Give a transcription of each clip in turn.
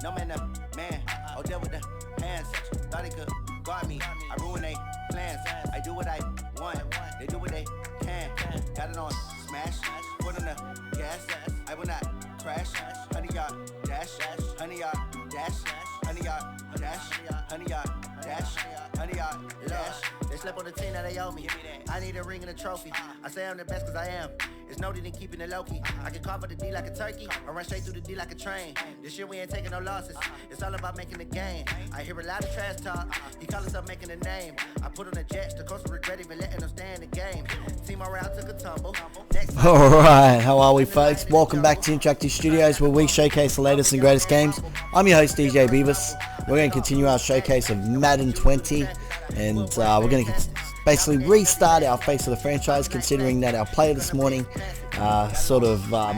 No man, man. Oh, deal with the hands. Thought they could guard me. I ruin they plans. I do what I want. They do what they can. Got it on smash. Put on the gas. I will not crash. 100-yard dash. 100-yard dash. 100-yard dash. 100-yard dash. 100-yard dash. They slept on the team that they owe me. I need a ring and a trophy. I say I'm the best cause I am. It's noted in keeping it low-key. I can carve up the D like a turkey or run straight through the D like a train. This year we ain't taking no losses. It's all about making the game. I hear a lot of trash talk. He call himself making a name. I put on the Jets. The coach will regret even letting them stay in the game. Team morale took a tumble. Alright, how are we, folks? Welcome back to Interactive Studios, where we showcase the latest and greatest games. I'm your host, DJ Beavis. We're going to continue our showcase of Madden 20, and we're going to basically restart our face of the franchise, considering that our player this morning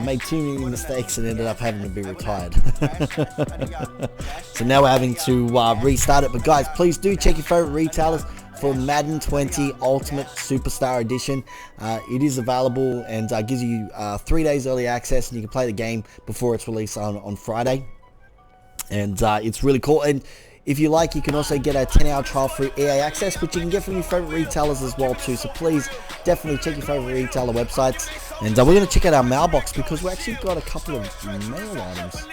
made too many mistakes and ended up having to be retired. So now we're having to restart it. But guys, please do check your favorite retailers for Madden 20 Ultimate Superstar Edition. It is available and gives you 3 days early access, and you can play the game before it's released on Friday. And it's really cool. And if you like, you can also get a 10-hour trial through EA Access, which you can get from your favorite retailers as well too. So please definitely check your favorite retailer websites. And we're going to check out our mailbox because we actually got a couple of mail items.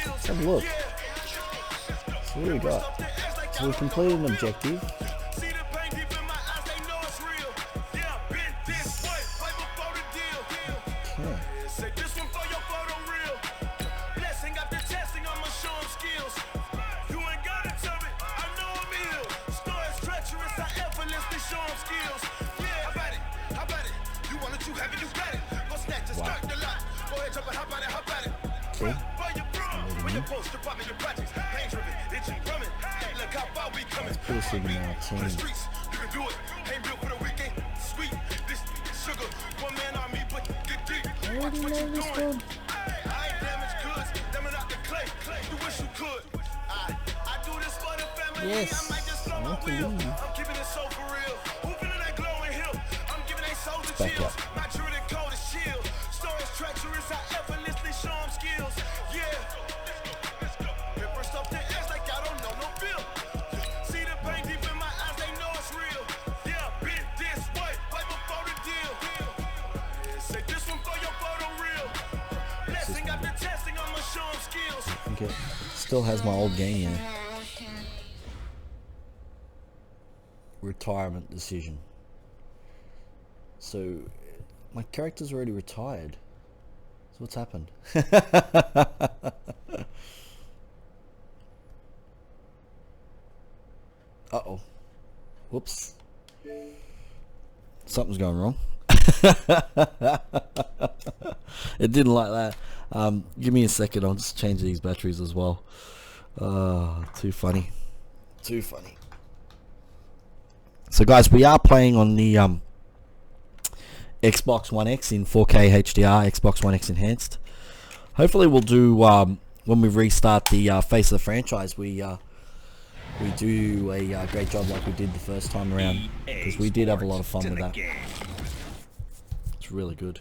Let's have a look. So what do we got? So we've completed an objective. Let's put us in our team. I already know this one. Yes, I want to leave. Let's back up. Okay. Still has my old game here. Retirement decision. So my character's already retired. So what's happened? Uh-oh. Whoops. Something's going wrong. It didn't like that. Give me a second. I'll just change these batteries as well. Too funny. Too funny. So guys, we are playing on the Xbox One X in 4K HDR, Xbox One X Enhanced. Hopefully we'll do, when we restart the face of the franchise, we do a great job like we did the first time around, because we did have a lot of fun with that. It's really good.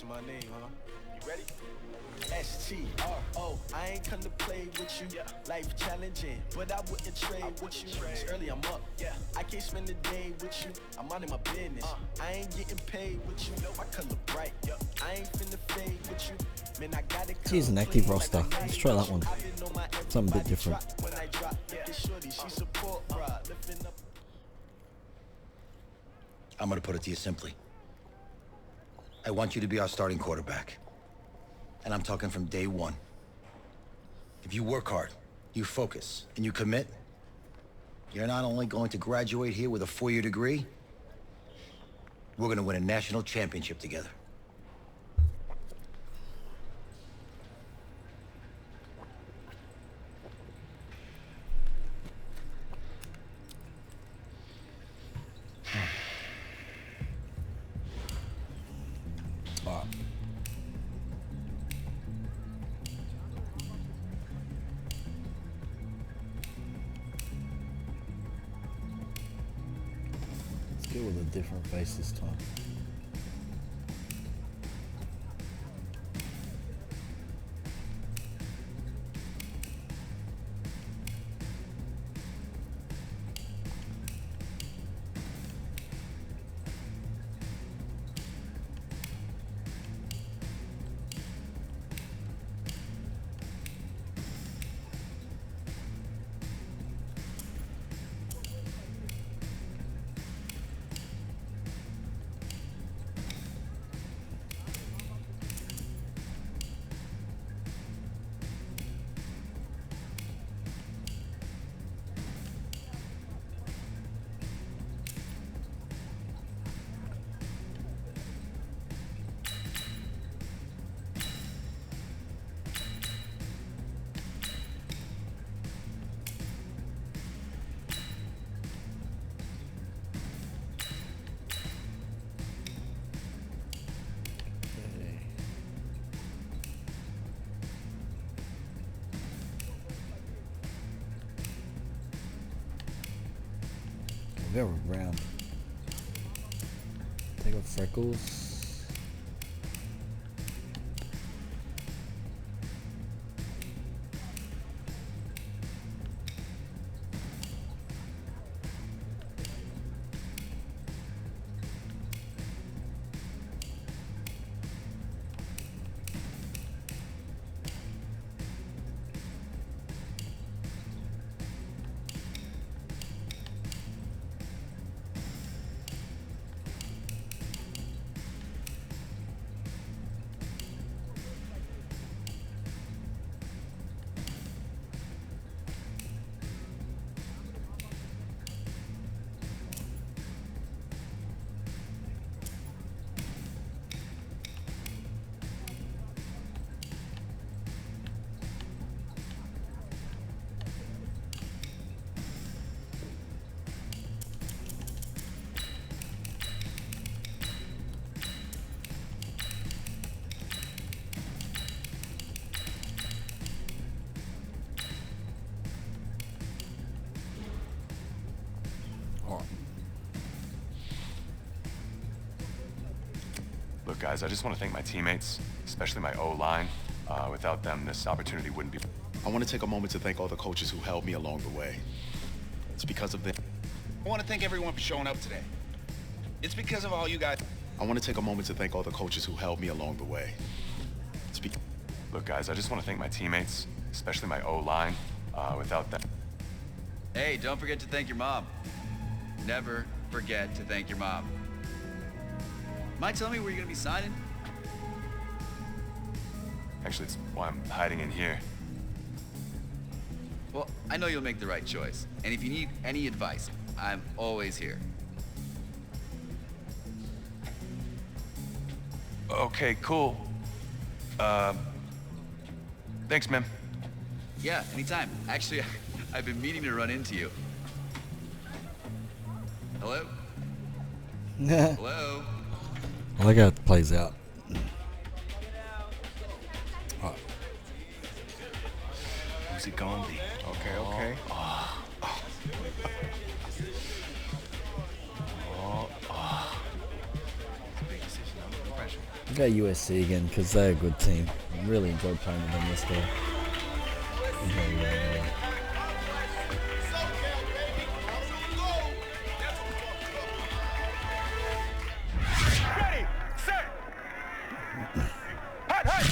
My name, huh? You ready? STRO. I ain't come to play with you. Life challenging, but I wouldn't trade with you. It's early, I'm up. I can't spend the day with you. I'm minding my business. I ain't getting paid with you. My color bright. I ain't finna fade with you. Man, I got it. Here's an active roster. Let's try that one. Something a bit different. I'm gonna put it to you simply. I want you to be our starting quarterback. And I'm talking from day one. If If you work hard, you focus, and you commit, you're not only going to graduate here with a 4-year degree, we're going to win a national championship together. Let's go with a different face this time. We'll go around. Take off freckles. Look, guys, I just want to thank my teammates, especially my O-line. Without them, this opportunity wouldn't be... I want to take a moment to thank all the coaches who helped me along the way. It's because of them. I want to thank everyone for showing up today. It's because of all you guys. I want to take a moment to thank all the coaches who helped me along the way. It's Look, guys, I just want to thank my teammates, especially my O-line. Without them... Hey, don't forget to thank your mom. Never forget to thank your mom. Mind telling me where you're gonna be signing? Actually, it's why I'm hiding in here. Well, I know you'll make the right choice. And if you need any advice, I'm always here. Okay, cool. Thanks, man. Yeah, anytime. Actually, I've been meaning to run into you. Hello? Hello? I like how it plays out. Alright. Who's it gonna be? Okay, okay. I'll go USC again because they're a good team. I really enjoyed playing with them yesterday. Ready, set. Hot, hot.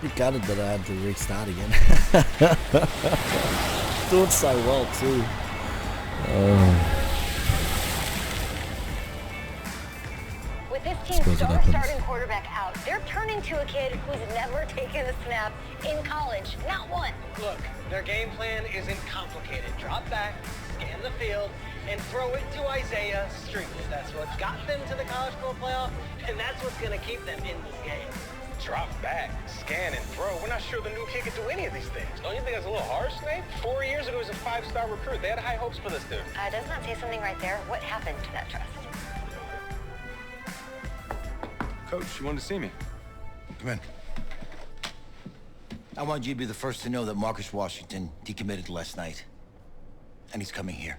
Bit gutted that I had to restart again. Doing so well too. With this team Suppose it star happens. starting quarterback out. They're turning to a kid who's never taken a snap in college. Not one. Look, their game plan isn't complicated. Drop back, scan the field, and throw it to Isaiah Street. That's what got them to the College Bowl playoff, and that's what's going to keep them in this game. Drop back, scan, and throw. We're not sure the new kid can do any of these things. Don't you think that's a little harsh, Nate? 4 years ago, he was a 5-star recruit. They had high hopes for this dude. Doesn't that say something right there? What happened to that trust? Coach, you wanted to see me. Come in. I want you to be the first to know that Marcus Washington decommitted last night. And he's coming here.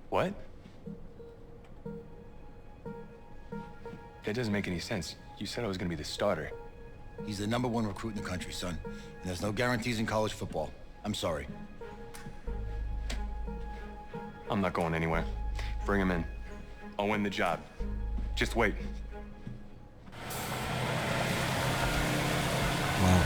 What? That doesn't make any sense. You said I was gonna be the starter. He's the #1 recruit in the country, son. And there's no guarantees in college football. I'm sorry. I'm not going anywhere. Bring him in. I'll win the job. Just wait. Wow.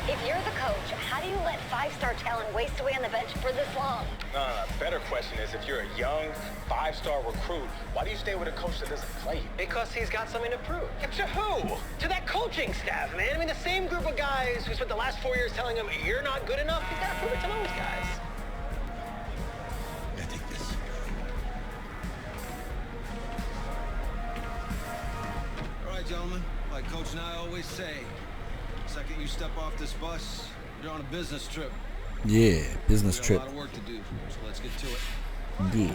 If you're the coach, how do you let 5-star talent waste away on the bench for this long? No. Better question is, if you're a young 5-star recruit, why do you stay with a coach that doesn't play you? Because he's got something to prove. To who? To that coaching staff, man. I mean, the same group of guys who spent the last 4 years telling him, you're not good enough, he's got to prove it to those guys. Yeah, take this. All right, gentlemen. Like Coach and I always say, the second you step off this bus, you're on a business trip. Yeah, business We got trip. a lot of work to do, so let's get to it. Yeah.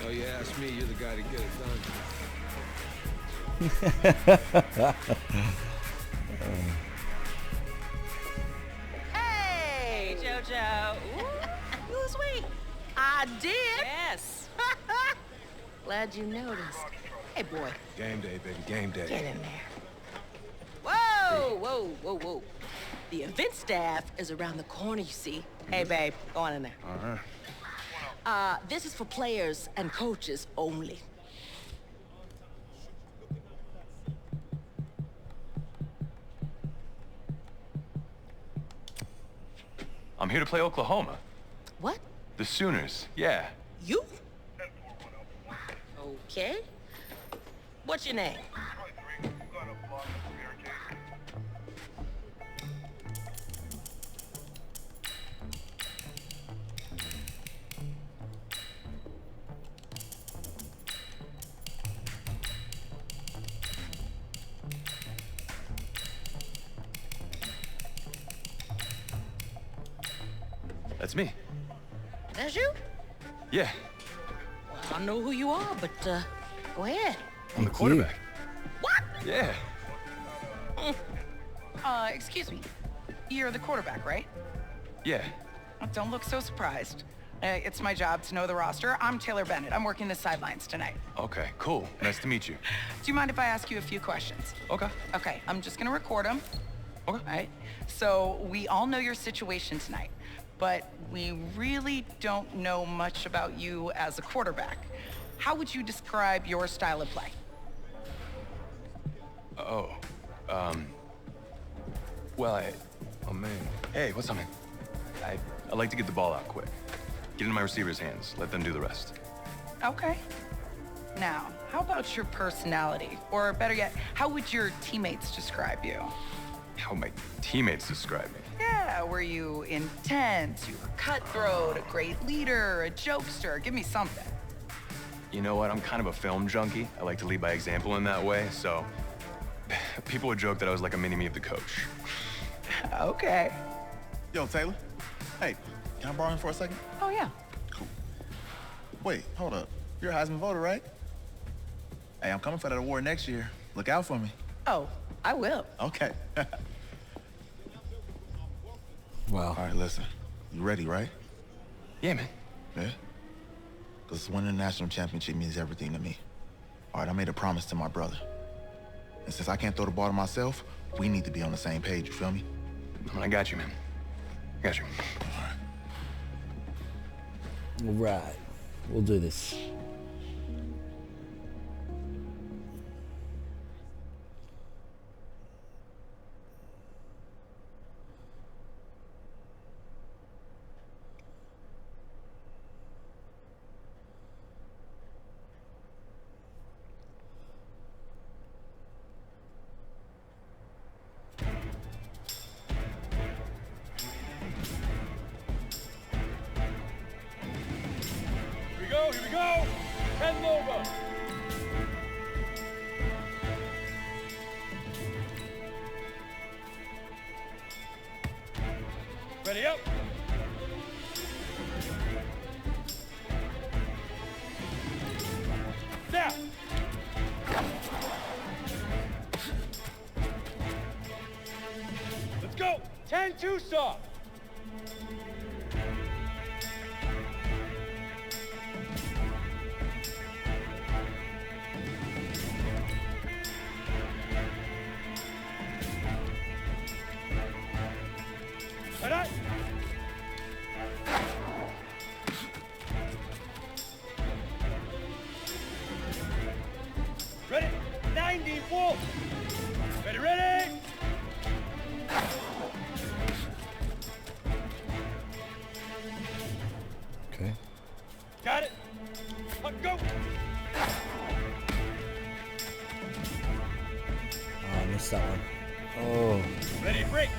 Oh, you ask me, you're the guy to get it done. Hey, JoJo. Ooh, you was sweet. I did. Yes. Glad you noticed. Hey, boy. Game day, baby, game day. Get in there. Whoa. The event staff is around the corner, you see. Hey, babe, go on in there. This is for players and coaches only. I'm here to play Oklahoma. What? The Sooners, yeah. You? Okay. What's your name? That's me. That's you? Yeah, Well, I don't know who you are, but go ahead. I'm the quarterback. What? Yeah. Excuse me. You're the quarterback, right? Yeah. Don't look so surprised. It's my job to know the roster. I'm Taylor Bennett. I'm working the sidelines tonight. Okay, cool. Nice to meet you. Do you mind if I ask you a few questions? Okay. Okay, I'm just gonna record them. Okay. All right? So we all know your situation tonight, but we really don't know much about you as a quarterback. How would you describe your style of play? Oh man. Hey, what's up, man? I like to get the ball out quick. Get into my receivers' hands. Let them do the rest. Okay. Now, how about your personality? Or better yet, how would your teammates describe you? How would my teammates describe me? Yeah, were you intense? You were cutthroat, a great leader, a jokester? Give me something. You know what? I'm kind of a film junkie. I like to lead by example in that way, so people would joke that I was like a mini-me of the coach. Okay. Yo, Taylor. Hey, can I borrow him for a second? Oh, yeah. Cool. Wait, hold up. You're a Heisman voter, right? Hey, I'm coming for that award next year. Look out for me. Oh, I will. Okay. Wow. All right, listen. You ready, right? Yeah, man. Yeah? Because winning a national championship means everything to me. All right, I made a promise to my brother. And since I can't throw the ball to myself, we need to be on the same page, you feel me? I got you, man. I got you. All right. We'll do this. Here we go! 10 over! Ready up! Now! Let's go! 10-2 soft! Ready? 90 full. Ready, ready. Okay. Got it. Go. Oh, I missed that one. Oh. Ready, break.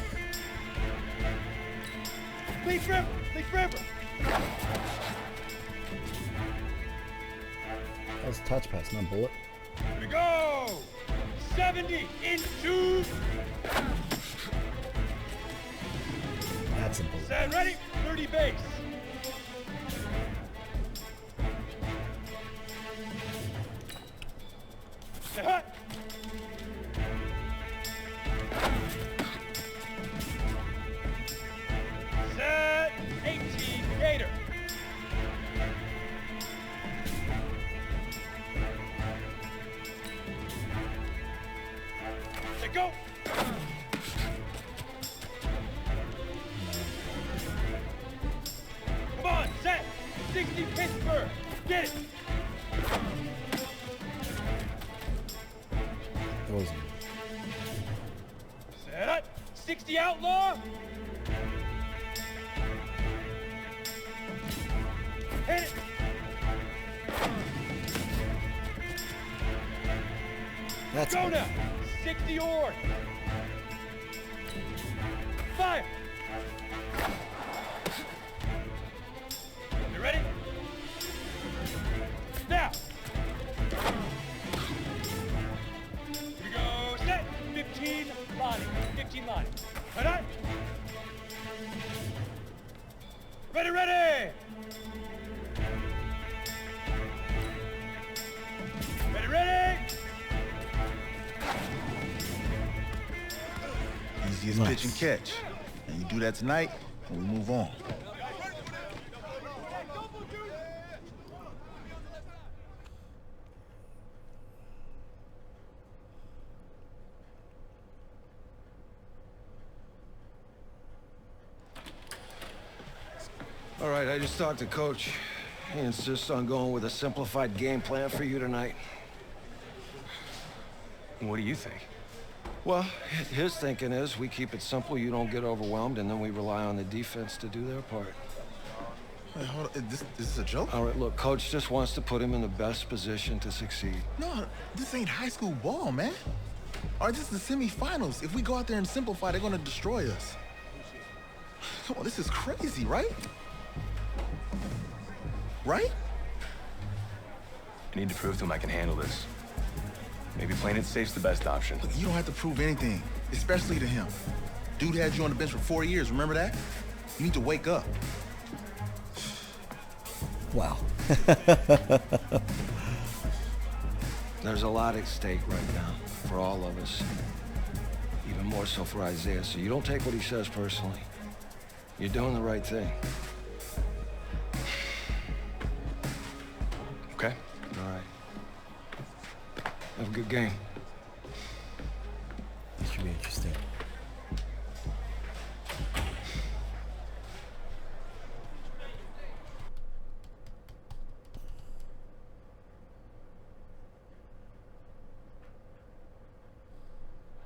Lead forever. Lead forever. That was a touch pass, not a bullet. Here we go! 70 into... That's a bullet. Stand ready, 30 base. Stay hot. Set 18 Gator. Go! Come on, set! 60 Pittsburgh! Get it! That was Set up! 60 Outlaw! Hit it! That's go now! 60 Ord! Fire! You ready? Now! Here we go, set! 15 Lonnie. 15 Lonnie. Ready? Ready, ready! Ready, ready! Easiest pitch and catch. And you do that tonight, and we move on. All right, I just talked to Coach. He insists on going with a simplified game plan for you tonight. What do you think? Well, his thinking is we keep it simple, you don't get overwhelmed, and then we rely on the defense to do their part. Wait, hold on. Is this a joke? All right, look, Coach just wants to put him in the best position to succeed. No, this ain't high school ball, man. All right, this is the semifinals. If we go out there and simplify, they're gonna destroy us. Come on, this is crazy, right? Right? I need to prove to him I can handle this. Maybe playing it safe's the best option. Look, you don't have to prove anything, especially to him. Dude had you on the bench for 4 years, remember that? You need to wake up. Wow. There's a lot at stake right now for all of us. Even more so for Isaiah, so you don't take what he says personally. You're doing the right thing. good game. This should be interesting.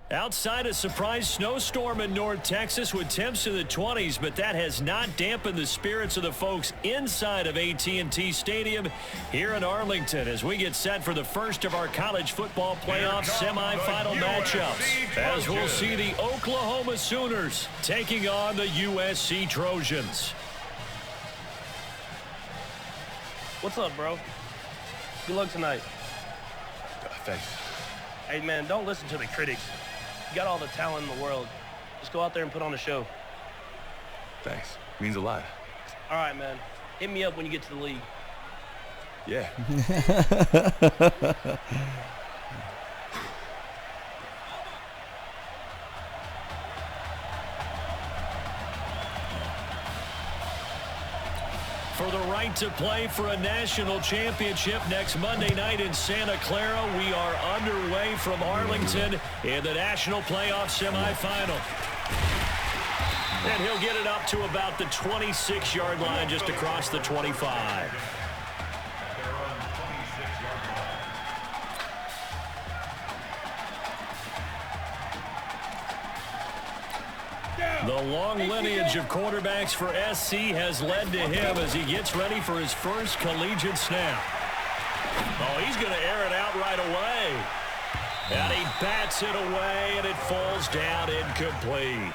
Outside a surprise snowstorm in North Texas with temps in the 20s, but that has not dampened the spirits of the folks inside of AT&T Stadium here in Arlington as we get set for the first of our college football playoff semifinal matchups. As we'll see the Oklahoma Sooners taking on the USC Trojans. What's up, bro? Good luck tonight. Thanks. Hey, man, don't listen to the critics. You got all the talent in the world. Just go out there and put on a show. Thanks. Means a lot. All right, man. Hit me up when you get to the league. Yeah. For the right to play for a national championship next Monday night in Santa Clara, we are underway from Arlington in the national playoff semifinal. And he'll get it up to about the 26-yard line just across the 25. The long lineage of quarterbacks for SC has led to him as he gets ready for his first collegiate snap. Oh, he's going to air it out right away. And he bats it away, and it falls down incomplete.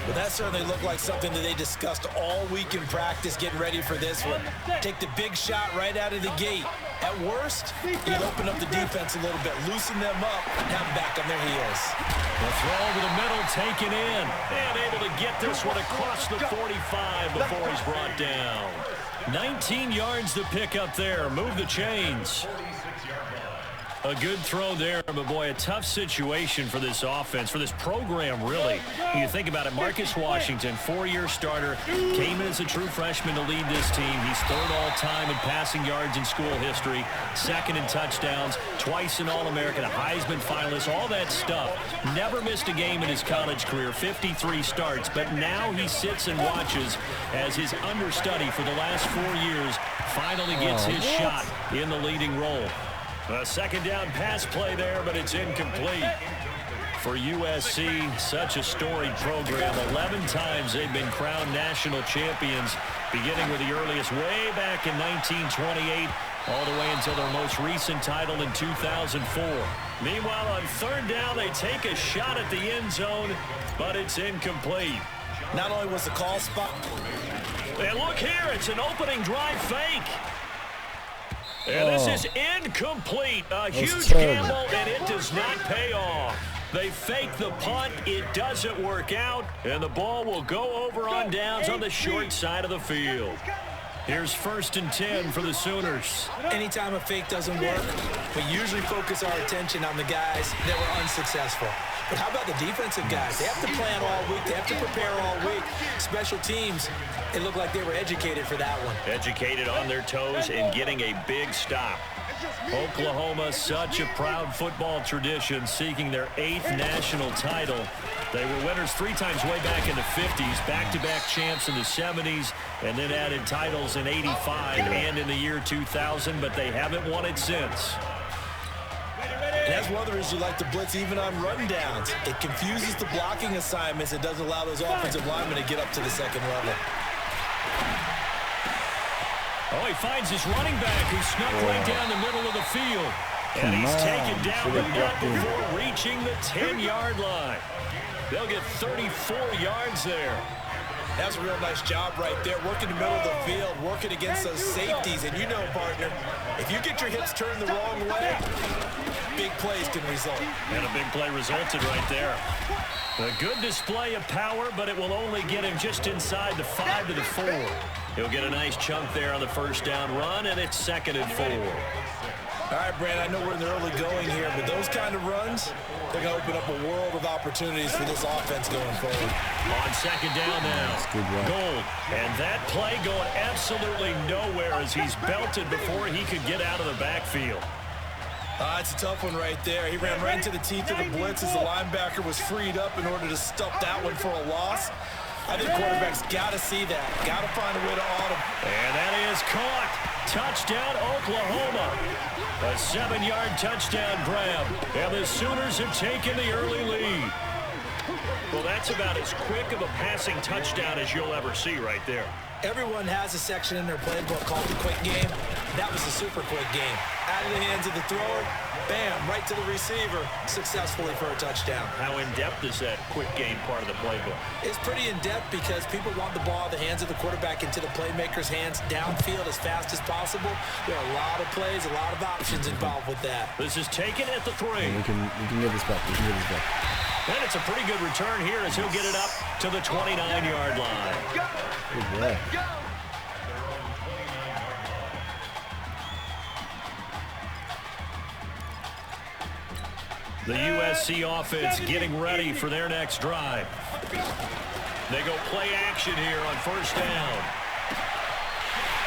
Well, that certainly looked like something that they discussed all week in practice getting ready for this one. Take the big shot right out of the gate. At worst, you'd open up the defense a little bit, loosen them up, and have them back on their heels. The throw over the middle taken in, and able to get this one across the 45 before he's brought down. 19 yards to pick up there. Move the chains. A good throw there, but boy, a tough situation for this offense, for this program, really. When you think about it, Marcus Washington, 4-year starter, came in as a true freshman to lead this team. He's third all-time in passing yards in school history, second in touchdowns, twice an All-American, a Heisman finalist, all that stuff. Never missed a game in his college career, 53 starts, but now he sits and watches as his understudy for the last 4 years finally gets his shot in the leading role. A second down pass play there, but it's incomplete. For USC, such a storied program. 11 times they've been crowned national champions, beginning with the earliest way back in 1928, all the way until their most recent title in 2004. Meanwhile, on third down, they take a shot at the end zone, but it's incomplete. Not only was the call spot. And look here, it's an opening drive fake. And this is incomplete. A huge gamble, and it does not pay off. They fake the punt. It doesn't work out, and the ball will go over on downs on the short side of the field. Here's 1st and 10 for the Sooners. Anytime a fake doesn't work, we usually focus our attention on the guys that were unsuccessful. But how about the defensive guys? They have to plan all week. They have to prepare all week. Special teams, it looked like they were educated for that one. Educated on their toes and getting a big stop. Oklahoma, such a proud football tradition, seeking their 8th national title. They were winners 3 times way back in the 50s, back-to-back champs in the 70s, and then added titles in 85 and in the year 2000, but they haven't won it since. And as Wuthers, you like to blitz even on run downs. It confuses the blocking assignments. It doesn't allow those offensive linemen to get up to the second level. Oh, he finds his running back who snuck right down the middle of the field. And he's taken down, but not before reaching the 10-yard line. They'll get 34 yards there. That's a real nice job right there, working the middle of the field, working against those safeties. And you know, partner, if you get your hips turned the wrong way, big plays can result. And a big play resulted right there. A good display of power, but it will only get him just inside the 5 to the 4. He'll get a nice chunk there on the first down run, and it's 2nd and 4. All right, Brand, I know we're in the early going here, but those kind of runs, they're going to open up a world of opportunities for this offense going forward. On 2nd down now, Gold. And that play going absolutely nowhere as he's belted before he could get out of the backfield. It's a tough one right there. He ran right into the teeth of the blitz as the linebacker was freed up in order to stop that one for a loss. I think quarterbacks got to see that. Got to find a way to auto. And that is caught. Touchdown, Oklahoma. A 7-yard touchdown grab. And the Sooners have taken the early lead. Well, that's about as quick of a passing touchdown as you'll ever see right there. Everyone has a section in their playbook called the quick game. That was a super quick game. Out of the hands of the thrower, bam, right to the receiver, successfully for a touchdown. How in-depth is that quick game part of the playbook? It's pretty in-depth because people want the ball out of the hands of the quarterback into the playmaker's hands downfield as fast as possible. There are a lot of plays, a lot of options involved with that. This is taken at the 3. We can get this back. We can get this back. And it's a pretty good return here as he'll get it up to the 29-yard line. Good work. The USC offense getting ready for their next drive. They go play action here on first down.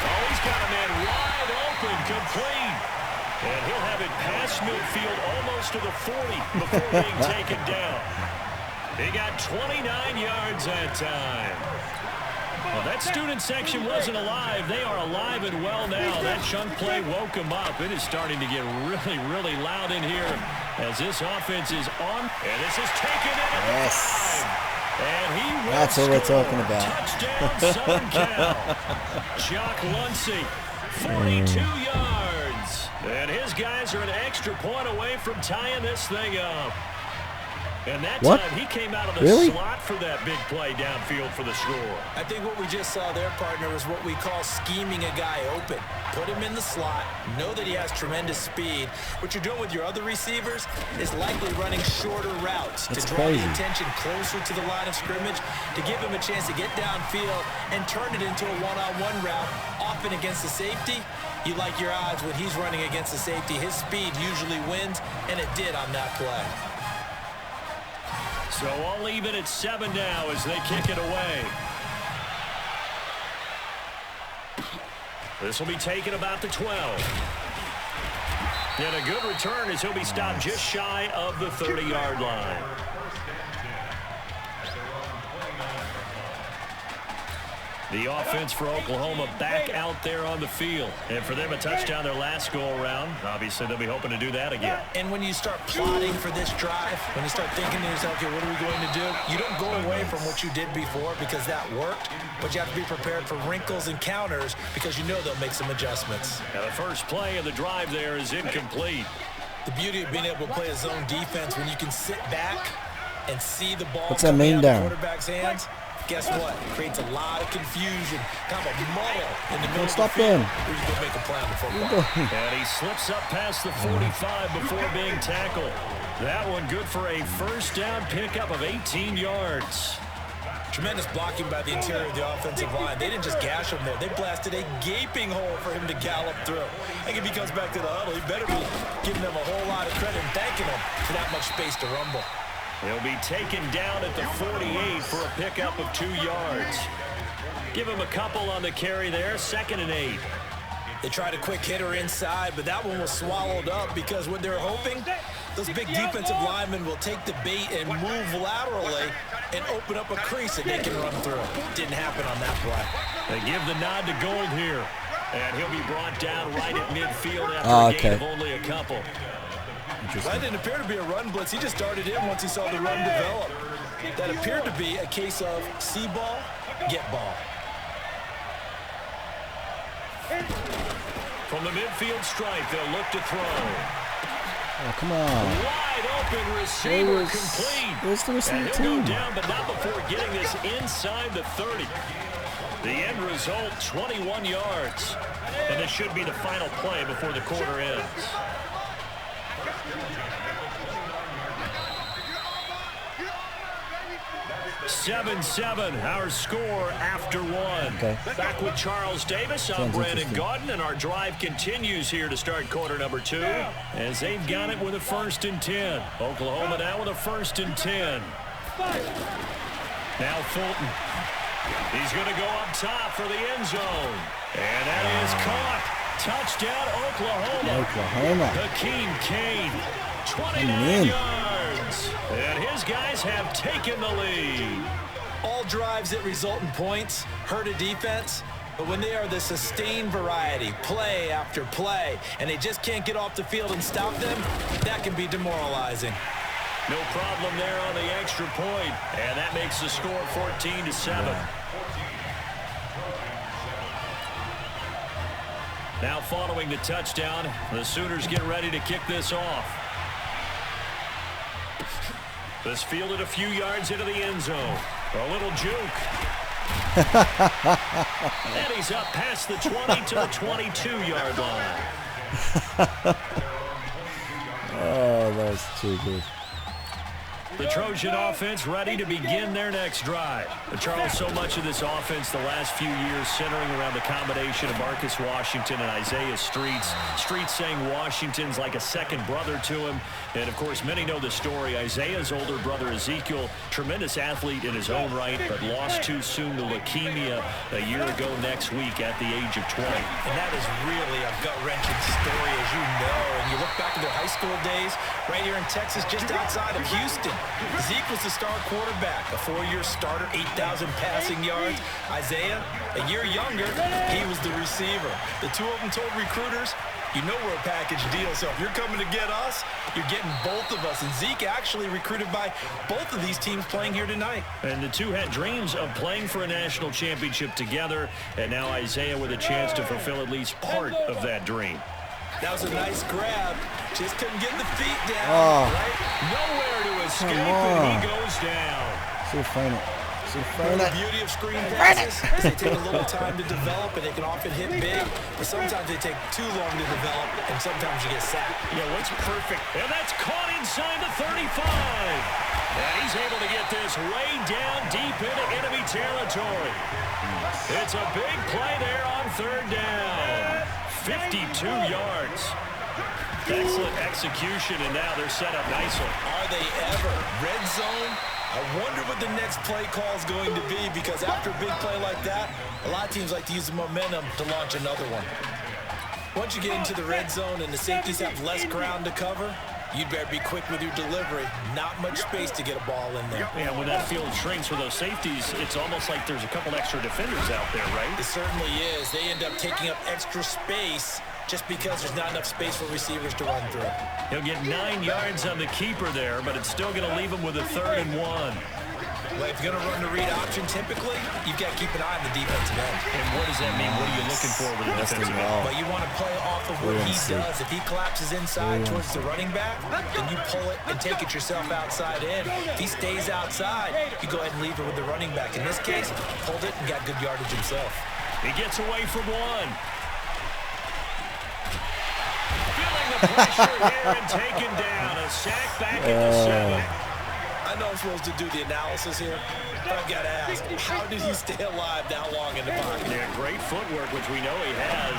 Oh, he's got a man wide open, complete. And he'll have it past midfield almost to the 40 before being taken down. He got 29 yards that time. Well, that student section wasn't alive. They are alive and well now. That chunk play woke them up. It is starting to get really, really loud in here as this offense is on. And this is taken in at the 5. And he will That's what we're talking about. Touchdown, Southern Cal. Jock Luncey, 42 yards. And his guys are an extra point away from tying this thing up. And that time he came out of the slot for that big play downfield for the score. I think what we just saw there, partner, is what we call scheming a guy open. Put him in the slot, know that he has tremendous speed. What you're doing with your other receivers is likely running shorter routes to draw the attention closer to the line of scrimmage, to give him a chance to get downfield and turn it into a one-on-one route, often against the safety. You like your odds when he's running against the safety. His speed usually wins, and it did on that play. So I'll leave it at 7 now as they kick it away. This will be taken about the 12. And a good return as he'll be stopped just shy of the 30-yard line. The offense for Oklahoma back out there on the field. And for them, a touchdown their last go-around. Obviously, they'll be hoping to do that again. And when you start plotting for this drive, when you start thinking to yourself, okay, what are we going to do? You don't go away from what you did before because that worked, but you have to be prepared for wrinkles and counters because you know they'll make some adjustments. Now, the first play of the drive there is incomplete. The beauty of being able to play a zone defense when you can sit back and see the ball What's that mean coming out down? of the quarterback's hands. Guess what? It creates a lot of confusion, kind of a muddle in the middle of the field where you can make a play on the football. And he slips up past the 45 before being tackled. That one good for a first down pickup of 18 yards. Tremendous blocking by the interior of the offensive line. They didn't just gash him there. They blasted a gaping hole for him to gallop through. I think if he comes back to the huddle, he better be giving them a whole lot of credit and thanking them for that much space to rumble. He'll be taken down at the 48 for a pickup of 2 yards. Give him a couple on the carry there, 2nd and 8. They tried a quick hitter inside, but that one was swallowed up because what they're hoping, those big defensive linemen will take the bait and move laterally and open up a crease that they can run through. Didn't happen on that play. They give the nod to Gold here, and he'll be brought down right at midfield after a gain of only a couple. That didn't appear to be a run blitz. He just started in once he saw the run develop. That appeared to be a case of see ball, get ball. From the midfield stripe, they'll look to throw. Oh, come on. Wide open receiver complete. Where's the receiver and he'll go down, but not before getting this inside the 30. The end result, 21 yards. And this should be the final play before the quarter ends. 7-7, our score after one. Okay. Back with Charles Davis. I'm Brandon Gaudin, and our drive continues here to start quarter number 2 as they've got it with a 1st and 10. Oklahoma now with a 1st and 10. Now Fulton. He's going to go up top for the end zone. And that is caught. Touchdown, Oklahoma. Oklahoma. Hakeem Kane, 29 yards. And his guys have taken the lead. All drives that result in points hurt a defense, but when they are the sustained variety, play after play, and they just can't get off the field and stop them, that can be demoralizing. No problem there on the extra point, and that makes the score 14-7. Now following the touchdown, the Sooners get ready to kick this off. This fielded a few yards into the end zone. A little juke. And he's up past the 20 to the 22-yard line. Oh, that was too good. The Trojan offense ready to begin their next drive. But Charles, so much of this offense the last few years centering around the combination of Marcus Washington and Isaiah Streets. Streets saying Washington's like a second brother to him. And, of course, many know the story. Isaiah's older brother, Ezekiel, tremendous athlete in his own right, but lost too soon to leukemia a year ago next week at the age of 20. And that is really a gut-wrenching story, as you know. And you look back at their high school days right here in Texas, just outside of Houston. Zeke was the star quarterback, a 4-year starter, 8,000 passing yards. Isaiah, a year younger, he was the receiver. The two of them told recruiters, you know we're a package deal, so if you're coming to get us, you're getting both of us. And Zeke actually recruited by both of these teams playing here tonight. And the two had dreams of playing for a national championship together, and now Isaiah with a chance to fulfill at least part of that dream. That was a nice grab. Just couldn't get the feet down. Oh. Right? Nowhere to escape, and he goes down. Should have thrown it. The beauty of screen passes is they take a little time to develop, and they can often hit big, but sometimes they take too long to develop, and sometimes you get sacked. Yeah, what's perfect? And that's caught inside the 35. And he's able to get this way down deep into enemy territory. It's a big play there on third down. 52 yards. Excellent execution, and now they're set up nicely. Are they ever? Red zone? I wonder what the next play call is going to be, because after a big play like that, a lot of teams like to use the momentum to launch another one. Once you get into the red zone and the safeties have less ground to cover, you'd better be quick with your delivery. Not much space to get a ball in there. Yeah, when that field shrinks for those safeties, it's almost like there's a couple extra defenders out there, right? It certainly is. They end up taking up extra space just because there's not enough space for receivers to run through. He'll get 9 yards on the keeper there, but it's still going to leave him with a 3rd and 1. Well, if you're going to run the read option, typically, you've got to keep an eye on the defensive end. And what does that mean? What are you looking for with the defensive end? Well, you want to play off of what he does. If he collapses inside towards the running back, then you pull it and take it yourself outside in. If he stays outside, you go ahead and leave it with the running back. In this case, pulled it and got good yardage himself. He gets away from one. Feeling the pressure here and taken down. A sack back at the 7. I know I'm supposed to do the analysis here, but I've got to ask, how did he stay alive that long in the pocket? Yeah, great footwork, which we know he has.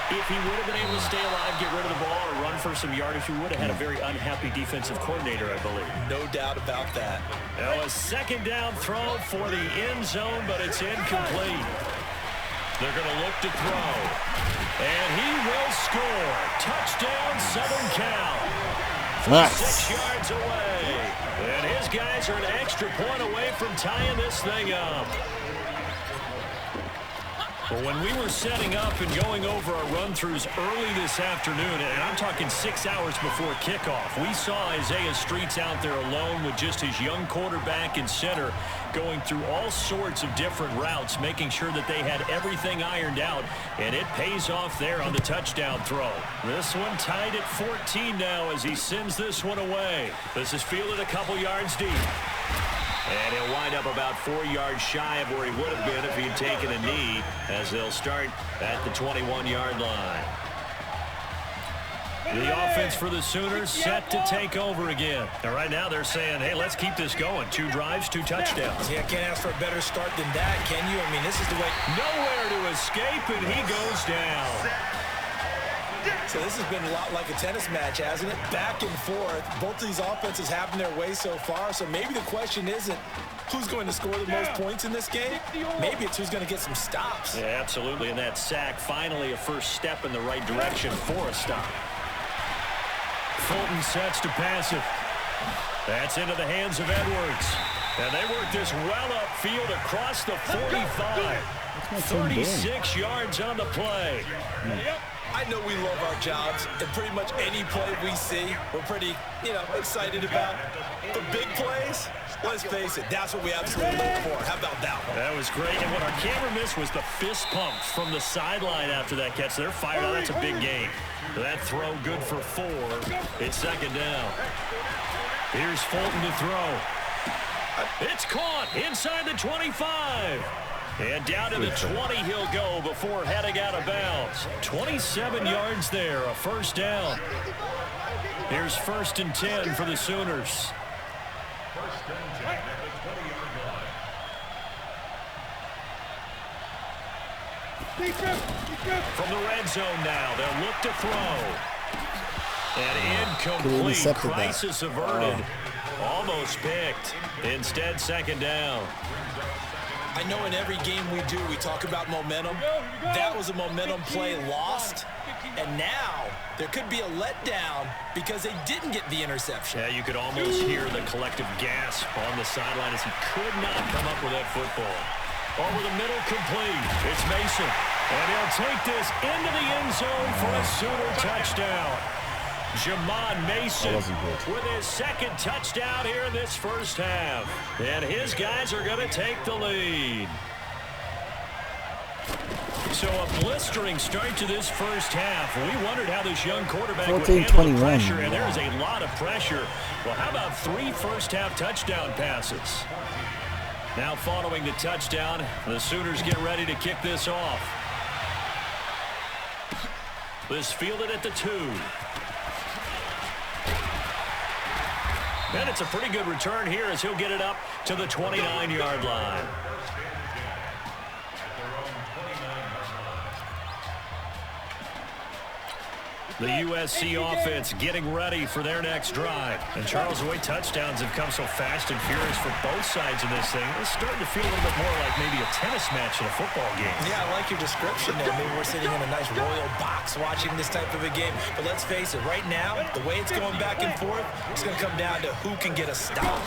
If he would have been able to stay alive, get rid of the ball, or run for some yardage, he would have had a very unhappy defensive coordinator, I believe. No doubt about that. Now a second down throw for the end zone, but it's incomplete. They're going to look to throw. And he will score. Touchdown, Southern Cal. Nice. 6 yards away. And his guys are an extra point away from tying this thing up. Well, when we were setting up and going over our run-throughs early this afternoon, and I'm talking 6 hours before kickoff, we saw Isaiah Streets out there alone with just his young quarterback and center going through all sorts of different routes, making sure that they had everything ironed out, and it pays off there on the touchdown throw. This one tied at 14 now as he sends this one away. This is fielded a couple yards deep. And he'll wind up about 4 yards shy of where he would have been if he had taken a knee, as they'll start at the 21-yard line. The offense for the Sooners set to take over again. And right now they're saying, hey, let's keep this going. 2 drives, 2 touchdowns. Yeah, can't ask for a better start than that, can you? I mean, this is the way. Nowhere to escape, and he goes down. So this has been a lot like a tennis match, hasn't it? Back and forth. Both of these offenses having their way so far. So maybe the question isn't who's going to score the most points in this game. Maybe it's who's going to get some stops. Yeah, absolutely. And that sack, finally a first step in the right direction for a stop. Fulton sets to pass it. That's into the hands of Edwards. And they work this well upfield across the 45. 36 yards on the play. I know we love our jobs, and pretty much any play we see, we're pretty, excited about. The big plays, let's face it, that's what we absolutely look for. How about that one? That was great, and what our camera missed was the fist pumps from the sideline after that catch. They're fired out. That's a big gain. That throw good for 4. It's second down. Here's Fulton to throw. It's caught inside the 25. And down to the 20 he'll go before heading out of bounds. 27 yards there, a first down. Here's 1st and 10 for the Sooners. From the red zone now, they'll look to throw. And incomplete, crisis averted. Almost picked. Instead, second down. I know in every game we do, we talk about momentum. That was a momentum play lost. And now there could be a letdown because they didn't get the interception. Yeah, you could almost hear the collective gasp on the sideline as he could not come up with that football. Over the middle, complete. It's Mason. And he'll take this into the end zone for a Sooner touchdown. Jamon Mason with his second touchdown here in this first half. And his guys are going to take the lead. So a blistering start to this first half. We wondered how this young quarterback would handle the pressure, and there is a lot of pressure. Well, how about 3 first-half touchdown passes? Now following the touchdown, the Sooners get ready to kick this off. This fielded at the 2. And it's a pretty good return here as he'll get it up to the 29-yard line. The USC offense getting ready for their next drive. And Charles, the way touchdowns have come so fast and furious for both sides in this thing, it's starting to feel a little bit more like maybe a tennis match in a football game. Yeah, I like your description there. Maybe we're sitting in a nice royal box watching this type of a game. But let's face it, right now, the way it's going back and forth, it's going to come down to who can get a stop.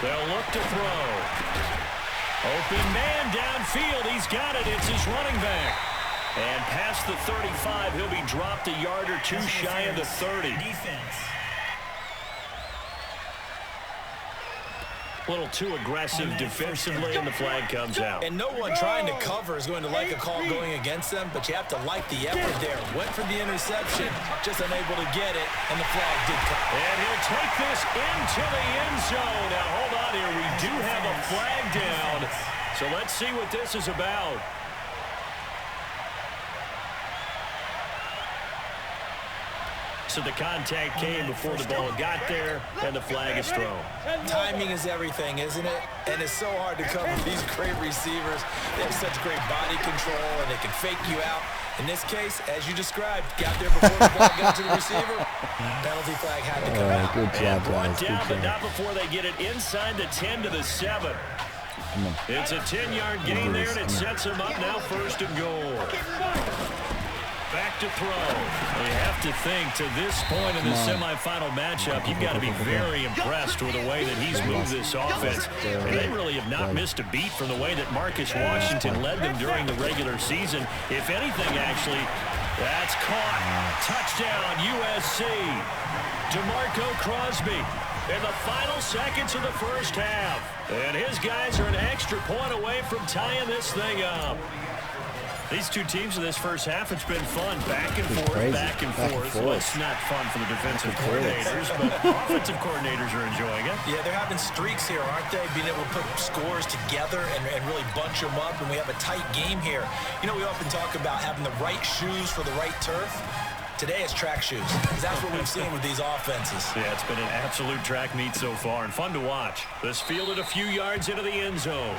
They'll look to throw. Open man downfield. He's got it. It's his running back. And past the 35, he'll be dropped a yard or 2 shy of the 30. A little too aggressive defensively, and the flag comes out. And no one trying to cover is going to like a call going against them, but you have to like the effort there. Went for the interception, just unable to get it, and the flag did come. And he'll take this into the end zone. Now, hold on here. We do have a flag down. So let's see what this is about. So the contact came before the ball got there, and the flag is thrown. Timing is everything, isn't it? And it's so hard to cover these great receivers. They have such great body control, and they can fake you out. In this case, as you described, got there before the ball got to the receiver. Penalty flag had to come out. Good job, guys. Down, but not before they get it inside the 10 to the 7. It's a 10-yard gain there, and it sets them up now 1st and goal. Back to throw. You have to think to this point in the semifinal matchup, you've got to be very impressed with the way that he's moved this offense. And they really have not missed a beat from the way that Marcus Washington led them during the regular season. If anything, actually, that's caught. Touchdown, USC. DeMarco Crosby in the final seconds of the first half. And his guys are an extra point away from tying this thing up. These two teams in this first half, it's been fun. Back and forth, back and forth. Well, it's not fun for the defensive coordinators, but offensive coordinators are enjoying it. Yeah, they're having streaks here, aren't they? Being able to put scores together and really bunch them up, and we have a tight game here. You know, we often talk about having the right shoes for the right turf. Today it's track shoes, because that's what we've seen with these offenses. Yeah, it's been an absolute track meet so far and fun to watch. This fielded a few yards into the end zone.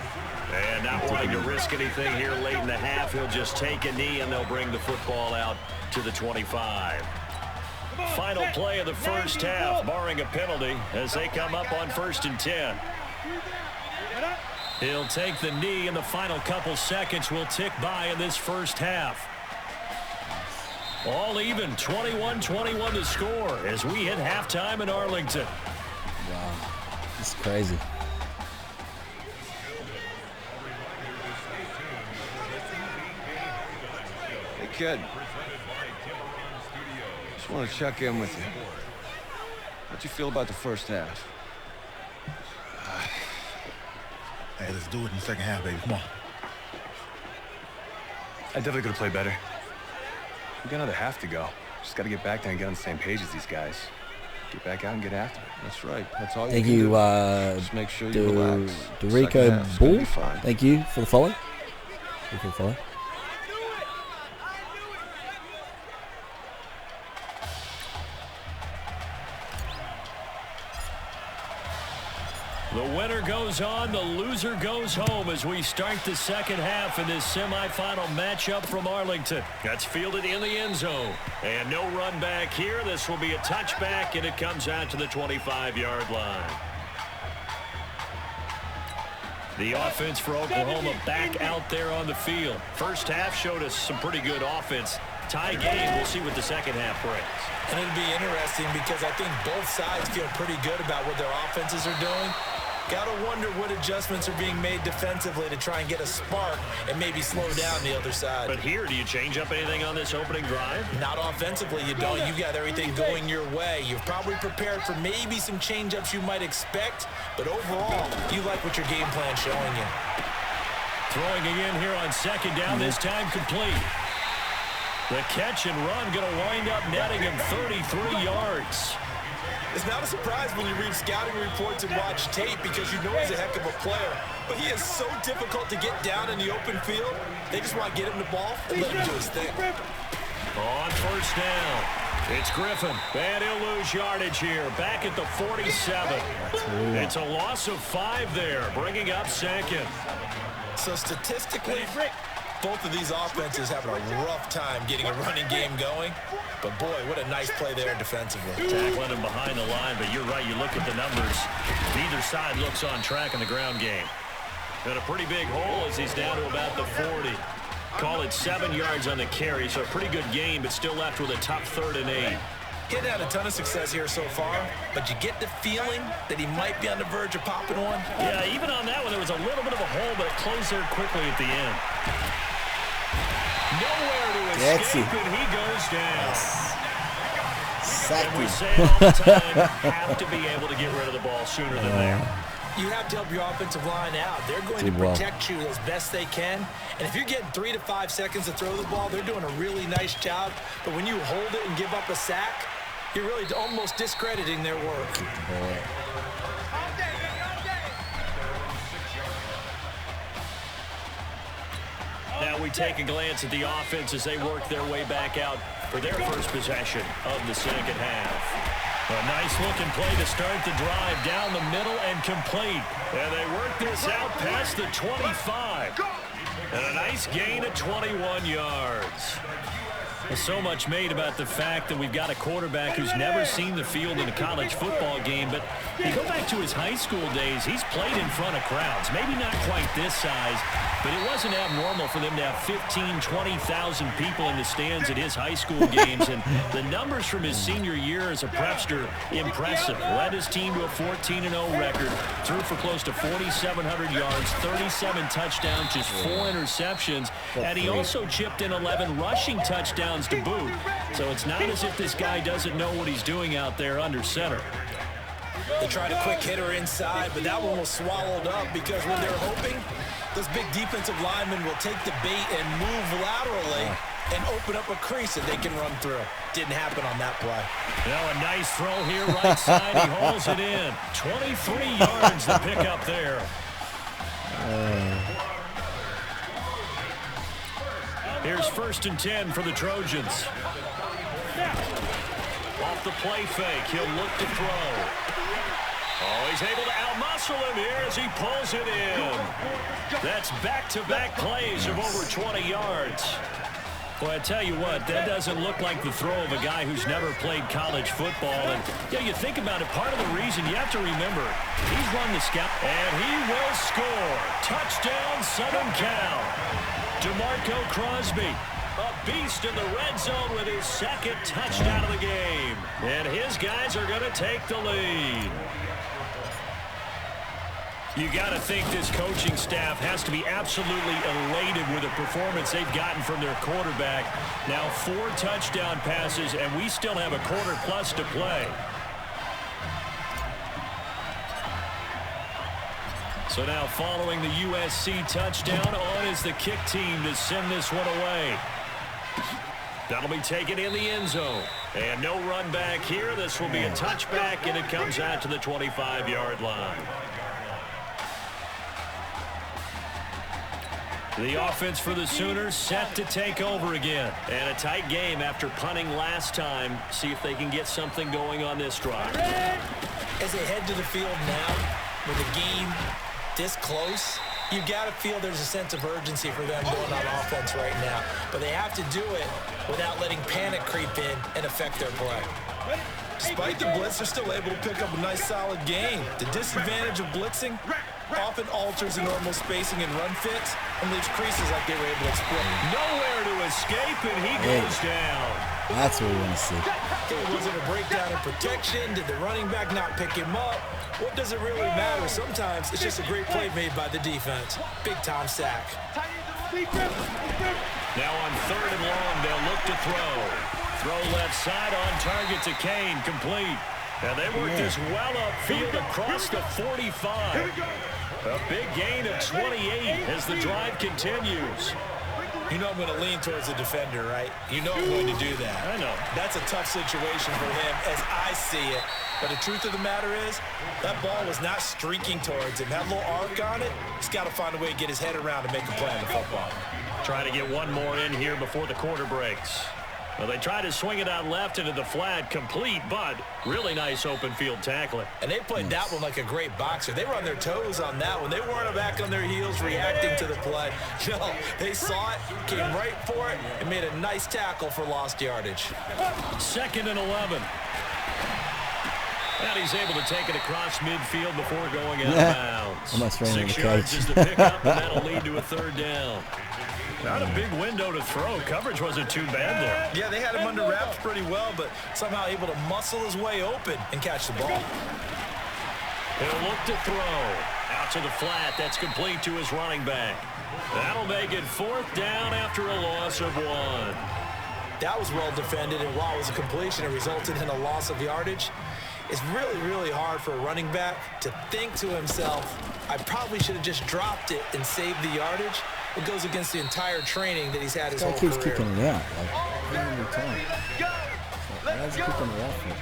And not wanting to risk anything here late in the half, he'll just take a knee and they'll bring the football out to the 25. Final play of the first half, barring a penalty, as they come up on 1st and 10. He'll take the knee, and the final couple seconds will tick by in this first half. All even, 21-21 to score as we hit halftime in Arlington. Wow, this is crazy. Hey, kid. Just want to check in with you. How'd you feel about the first half? Hey, let's do it in the second half, baby. Come on. I definitely could have played better. We got another half to go. Just got to get back there and get on the same page as these guys. Get back out and get after it. That's right. That's all Thank you you, can do. Just make sure you relax. Dorico Bull. Thank you for the follow. Thank you for the follow. The winner goes on, the loser goes home as we start the second half in this semifinal matchup from Arlington. That's fielded in the end zone. And no run back here. This will be a touchback, and it comes out to the 25-yard line. The offense for Oklahoma back out there on the field. First half showed us some pretty good offense. Tie game, we'll see what the second half brings. And it'll be interesting because I think both sides feel pretty good about what their offenses are doing. Gotta wonder what adjustments are being made defensively to try and get a spark and maybe slow down the other side. But here, do you change up anything on this opening drive? Not offensively, you don't. You've got everything going your way. You've probably prepared for maybe some change-ups you might expect, but overall, you like what your game plan's showing you. Throwing again here on second down, this time complete. The catch and run going to wind up netting him 33 yards. It's not a surprise when you read scouting reports and watch tape because you know he's a heck of a player. But he is so difficult to get down in the open field. They just want to get him the ball and let him do his thing. On first down, it's Griffin. And he'll lose yardage here. Back at the 47. It's a loss of 5 there, bringing up second. So statistically, both of these offenses having a rough time getting a running game going. But, boy, what a nice play there defensively. Tackling him behind the line, but you're right. You look at the numbers. Neither side looks on track in the ground game. Got a pretty big hole as he's down to about the 40. Call it 7 yards on the carry, so a pretty good game, but still left with a tough 3rd and 8. He's had a ton of success here so far, but you get the feeling that he might be on the verge of popping one. Yeah, even on that one, there was a little bit of a hole, but it closed there quickly at the end. Nowhere to escape, and he goes down. And we say it all the time, you have to be able to get rid of the ball sooner than there. You have to help your offensive line out. They're going to protect you as best they can. And if you're getting 3 to 5 seconds to throw the ball, they're doing a really nice job. But when you hold it and give up a sack, you're really almost discrediting their work. Now we take a glance at the offense as they work their way back out for their first possession of the second half. A nice-looking play to start the drive down the middle and complete. And they work this out past the 25. And a nice gain of 21 yards. There's so much made about the fact that we've got a quarterback who's never seen the field in a college football game, but you go back to his high school days, he's played in front of crowds. Maybe not quite this size, but it wasn't abnormal for them to have 15,000, 20,000 people in the stands at his high school games, and the numbers from his senior year as a prepster, impressive. Led his team to a 14-0 record, threw for close to 4,700 yards, 37 touchdowns, just 4 interceptions, and he also chipped in 11 rushing touchdowns to boot. So it's not as if this guy doesn't know what he's doing out there under center. They tried a quick hitter inside, but that one was swallowed up because when they're hoping, those big defensive linemen will take the bait and move laterally and open up a crease that they can run through. Didn't happen on that play. Now a nice throw here right side. He hauls it in. 23 yards to pick up there. Here's 1st and 10 for the Trojans. Off the play fake, he'll look to throw. Oh, he's able to outmuscle him here as he pulls it in. That's back-to-back plays of over 20 yards. Well, I tell you what, that doesn't look like the throw of a guy who's never played college football. And, you think about it, part of the reason you have to remember, he's run the scout, and he will score. Touchdown, Southern Cal. DeMarco Crosby, a beast in the red zone with his second touchdown of the game. And his guys are going to take the lead. You got to think this coaching staff has to be absolutely elated with the performance they've gotten from their quarterback. Now 4 touchdown passes, and we still have a quarter plus to play. So now following the USC touchdown, on is the kick team to send this one away. That'll be taken in the end zone. And no run back here. This will be a touchback, and it comes out to the 25-yard line. The offense for the Sooners set to take over again. And a tight game after punting last time. See if they can get something going on this drive. As they head to the field now, with the game this close, you got to feel there's a sense of urgency for them going on offense right now. But they have to do it without letting panic creep in and affect their play. Despite the blitz, they're still able to pick up a nice solid gain. The disadvantage of blitzing often alters the normal spacing and run fits and leaves creases like they were able to exploit. Nowhere to escape, and he goes down. That's what we want to see. Was it a breakdown in protection? Did the running back not pick him up? What does it really matter? Sometimes it's just a great play made by the defense. Big-time sack. Now on 3rd and long, they'll look to throw. Throw left side on target to Kane, complete. And they work this well upfield across the 45. A big gain of 28 as the drive continues. You know I'm going to lean towards the defender, right? You know I'm going to do that. I know. That's a tough situation for him as I see it. But the truth of the matter is, that ball was not streaking towards him. That little arc on it, he's got to find a way to get his head around and make a play on the football. Trying to get one more in here before the quarter breaks. Well, they try to swing it out left into the flat, complete, but really nice open field tackling. And they played that one like a great boxer. They were on their toes on that one. They weren't back on their heels reacting to the play. No, they saw it, came right for it, and made a nice tackle for lost yardage. 2nd and 11. And he's able to take it across midfield before going out of bounds. Almost ran 6 yards is the pickup, and that'll lead to a 3rd down. Not a big window to throw. Coverage wasn't too bad there. Yeah, they had him under wraps pretty well, but somehow able to muscle his way open and catch the ball. He'll look to throw. Out to the flat. That's complete to his running back. That'll make it 4th down after a loss of 1. That was well defended, and while it was a completion, it resulted in a loss of yardage. It's really, really hard for a running back to think to himself, I probably should have just dropped it and saved the yardage. It goes against the entire training that he's had his whole career. He keeps kicking it out. Like, every time. Why is he kicking it out for?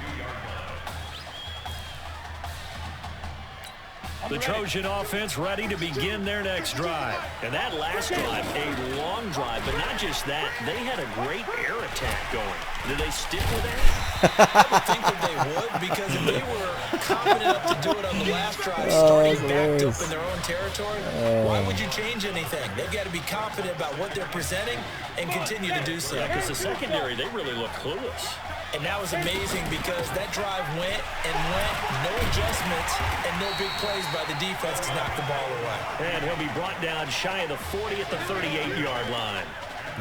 The Trojan offense ready to begin their next drive. And that last drive, a long drive, but not just that. They had a great air attack going. Did they stick with that? I would think that they would, because if they were confident enough to do it on the last drive, starting backed up in their own territory, why would you change anything? They've got to be confident about what they're presenting and continue to do so. Yeah, because the secondary, they really look clueless. And that was amazing because that drive went and went, no adjustments, and no big plays by the defense to knock the ball away. And he'll be brought down shy of the 40 at the 38-yard line.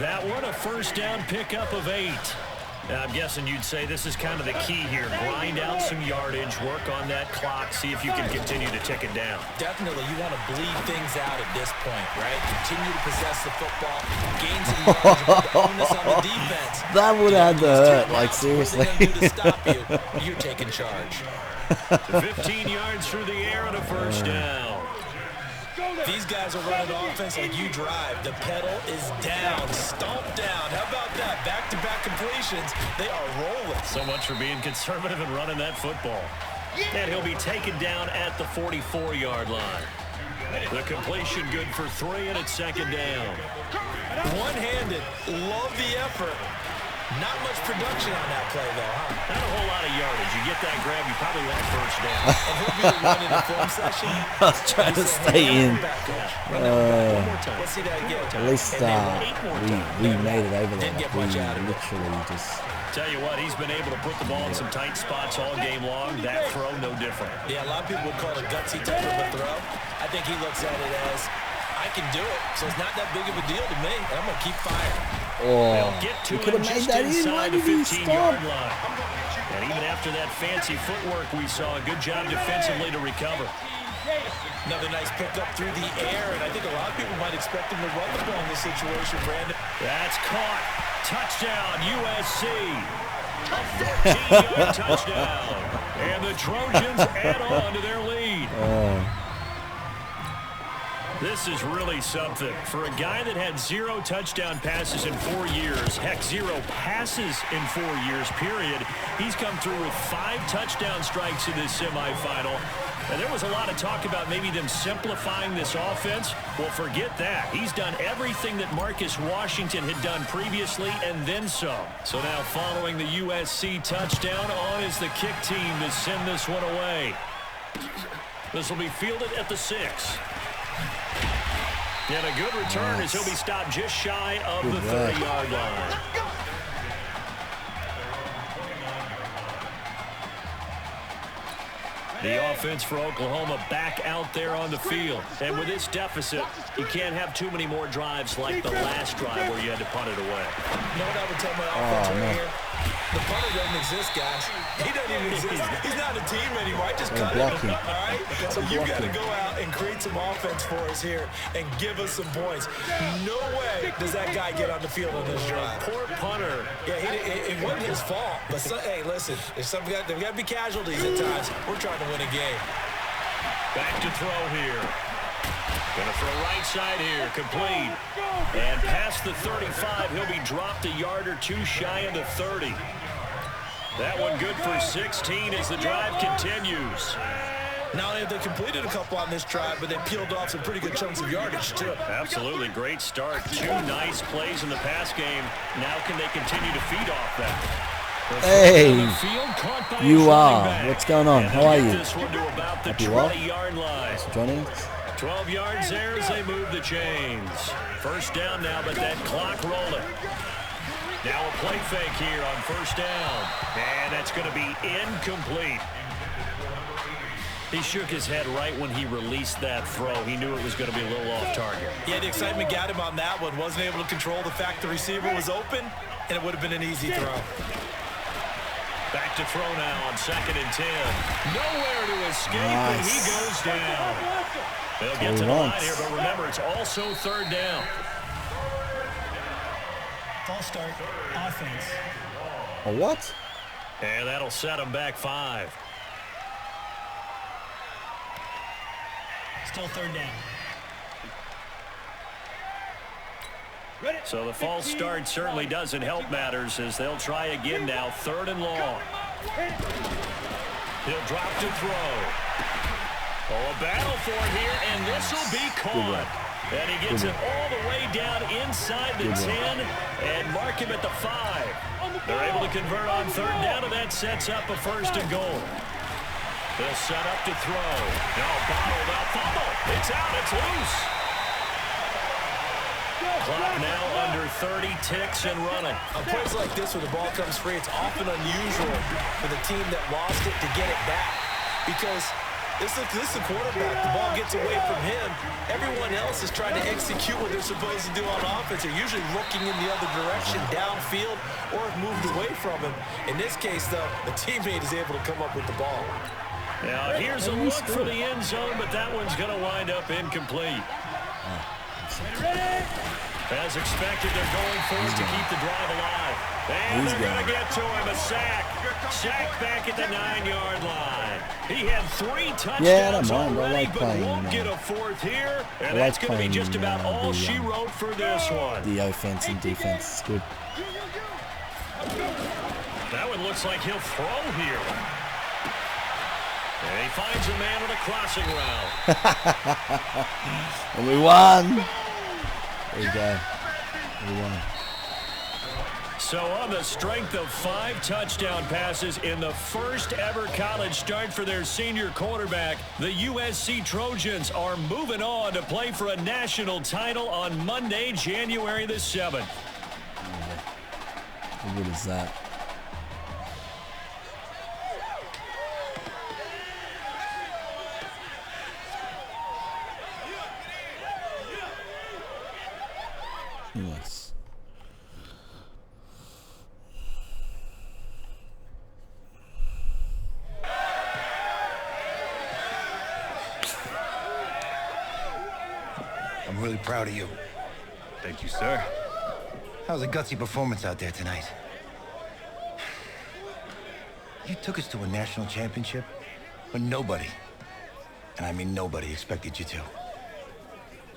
That one, a 1st down pickup of 8. Now, I'm guessing you'd say this is kind of the key here. Grind out some yardage, work on that clock, see if you can continue to tick it down. Definitely, you want to bleed things out at this point, right? Continue to possess the football, gain some yardage, put the onus on the defense. That would have to hurt, like, seriously. What are they going to do to stop you? You're taking charge. 15 yards through the air and a 1st down. These guys are running offense like you drive. The pedal is down, stomped down. How about that? Back-to-back completions. They are rolling. So much for being conservative and running that football. And he'll be taken down at the 44-yard line. The completion good for 3, and it's 2nd down. One-handed. Love the effort. Not much production on that play, though, huh? Not a whole lot of yardage. You get that grab, you probably want first down. And he'll be the one in the film session. I was trying to stay in. Let's see that again. At least we made it over there. Like, we literally just... Tell you what, he's been able to put the ball in some tight spots all game long. That throw, no different. Yeah, a lot of people would call it a gutsy type of a throw. I think he looks at it as, I can do it, so it's not that big of a deal to me, and I'm going to keep firing. Oh, he could have made that in. Why did he stop? And even after that fancy footwork we saw, a good job defensively to recover. Another nice pickup through the air, and I think a lot of people might expect him to run the ball in this situation, Brandon. That's caught. Touchdown, USC. A 14-yard touchdown. And the Trojans add on to their lead. This is really something. For a guy that had 0 touchdown passes in 4 years, heck, 0 passes in 4 years, period, he's come through with 5 touchdown strikes in this semifinal. And there was a lot of talk about maybe them simplifying this offense. Well, forget that. He's done everything that Marcus Washington had done previously and then some. So now following the USC touchdown, on is the kick team to send this one away. This will be fielded at the 6. And a good return as he'll be stopped just shy of the 30-yard line. The offense for Oklahoma back out there on the field. And with this deficit, you can't have too many more drives like the last drive where you had to punt it away. You know what I would tell my offense right here? The punter doesn't exist, guys. He doesn't even exist. He's not a team anymore. I just cut him. All right? So you got to go out and create some offense for us here and give us some points. No way does that guy get on the field on this drive. Poor punter. Yeah, it wasn't his fault. But hey, listen, there's got to be casualties at times. We're trying to win a game. Back to throw here. Gonna throw right side here, complete. And past the 35, he'll be dropped a yard or 2 shy of the 30. That one good for 16 as the drive continues. Not only have they completed a couple on this drive, but they peeled off some pretty good chunks of yardage, too. Absolutely, great start. 2 nice plays in the pass game. Now can they continue to feed off that? Hey, you are. What's going on? How are you? This one to about the 20-yard line. Johnny? 12 yards there as they move the chains. First down now, but that clock rolling. Now a play fake here on first down. And that's going to be incomplete. He shook his head right when he released that throw. He knew it was going to be a little off target. Yeah, the excitement got him on that one. Wasn't able to control the fact the receiver was open, and it would have been an easy throw. Back to throw now on 2nd and 10. Nowhere to escape, and he goes down. They'll get to the line here, but remember, it's also 3rd down. False start, offense. A what? And that'll set him back 5. Still 3rd down. So the false start certainly doesn't help matters as they'll try again now, 3rd and long. He'll drop to throw. Oh, a battle for it here, and this will be caught. And he gets it all the way down inside the 10 and mark him at the 5. They're able to convert on 3rd down, and that sets up a 1st and goal. They'll set up to throw. No, bottled up, fumble. It's out, it's loose. Clock now under 30 ticks and running. On plays like this where the ball comes free, it's often unusual for the team that lost it to get it back. Because this is the quarterback. The ball gets away from him. Everyone else is trying to execute what they're supposed to do on offense. They're usually looking in the other direction, downfield, or have moved away from him. In this case, though, the teammate is able to come up with the ball. Now, here's a look for the end zone, but that one's going to wind up incomplete. As expected, they're going for it to keep the drive alive. And they're going to get to him, a sack. Sack back at the 9-yard line. He had 3 touchdowns already, but won't get a 4th here. And that's going to be just about all she wrote for this one. The offense and defense is good. That one looks like he'll throw here. And he finds a man on a crossing route. And we won. There you go. We won. So on the strength of 5 touchdown passes in the first ever college start for their senior quarterback, the USC Trojans are moving on to play for a national title on Monday, January the 7th. What is that? Nice. I'm really proud of you. Thank you, sir. How's a gutsy performance out there tonight? You took us to a national championship, but nobody, and I mean nobody, expected you to.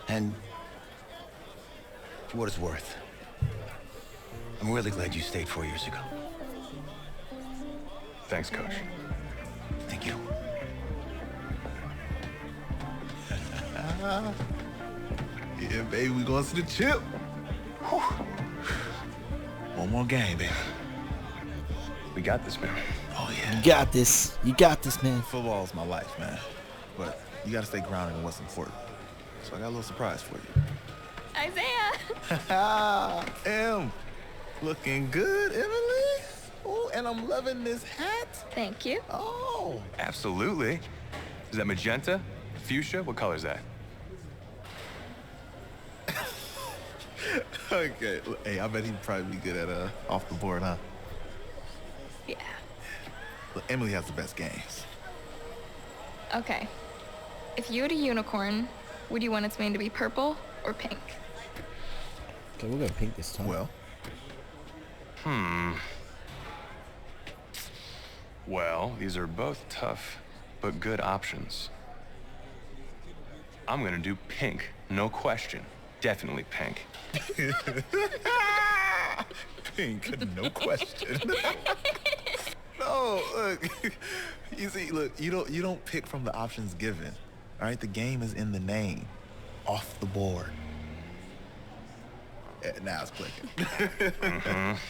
And for what it's worth, I'm really glad you stayed 4 years ago. Thanks, Coach. Thank you. Yeah, baby, we going to the chip. Whew. One more game, baby. We got this, man. Oh, yeah. You got this. You got this, man. Football is my life, man. But you got to stay grounded in what's important. So I got a little surprise for you. Isaiah! Em, looking good, Emily. Oh, and I'm loving this hat. Thank you. Oh. Absolutely. Is that magenta? Fuchsia? What color is that? Okay. Hey, I bet he'd probably be good at off the board, huh? Yeah. Look, Emily has the best games. Okay. If you had a unicorn, would you want its mane to be purple or pink? Okay, we'll go pink this time. Well, these are both tough, but good options. I'm gonna do pink, no question. Definitely pink. Pink, no question. No, look. You see, look, you don't pick from the options given. All right, the game is in the name. Off the board. Yeah, now it's clicking.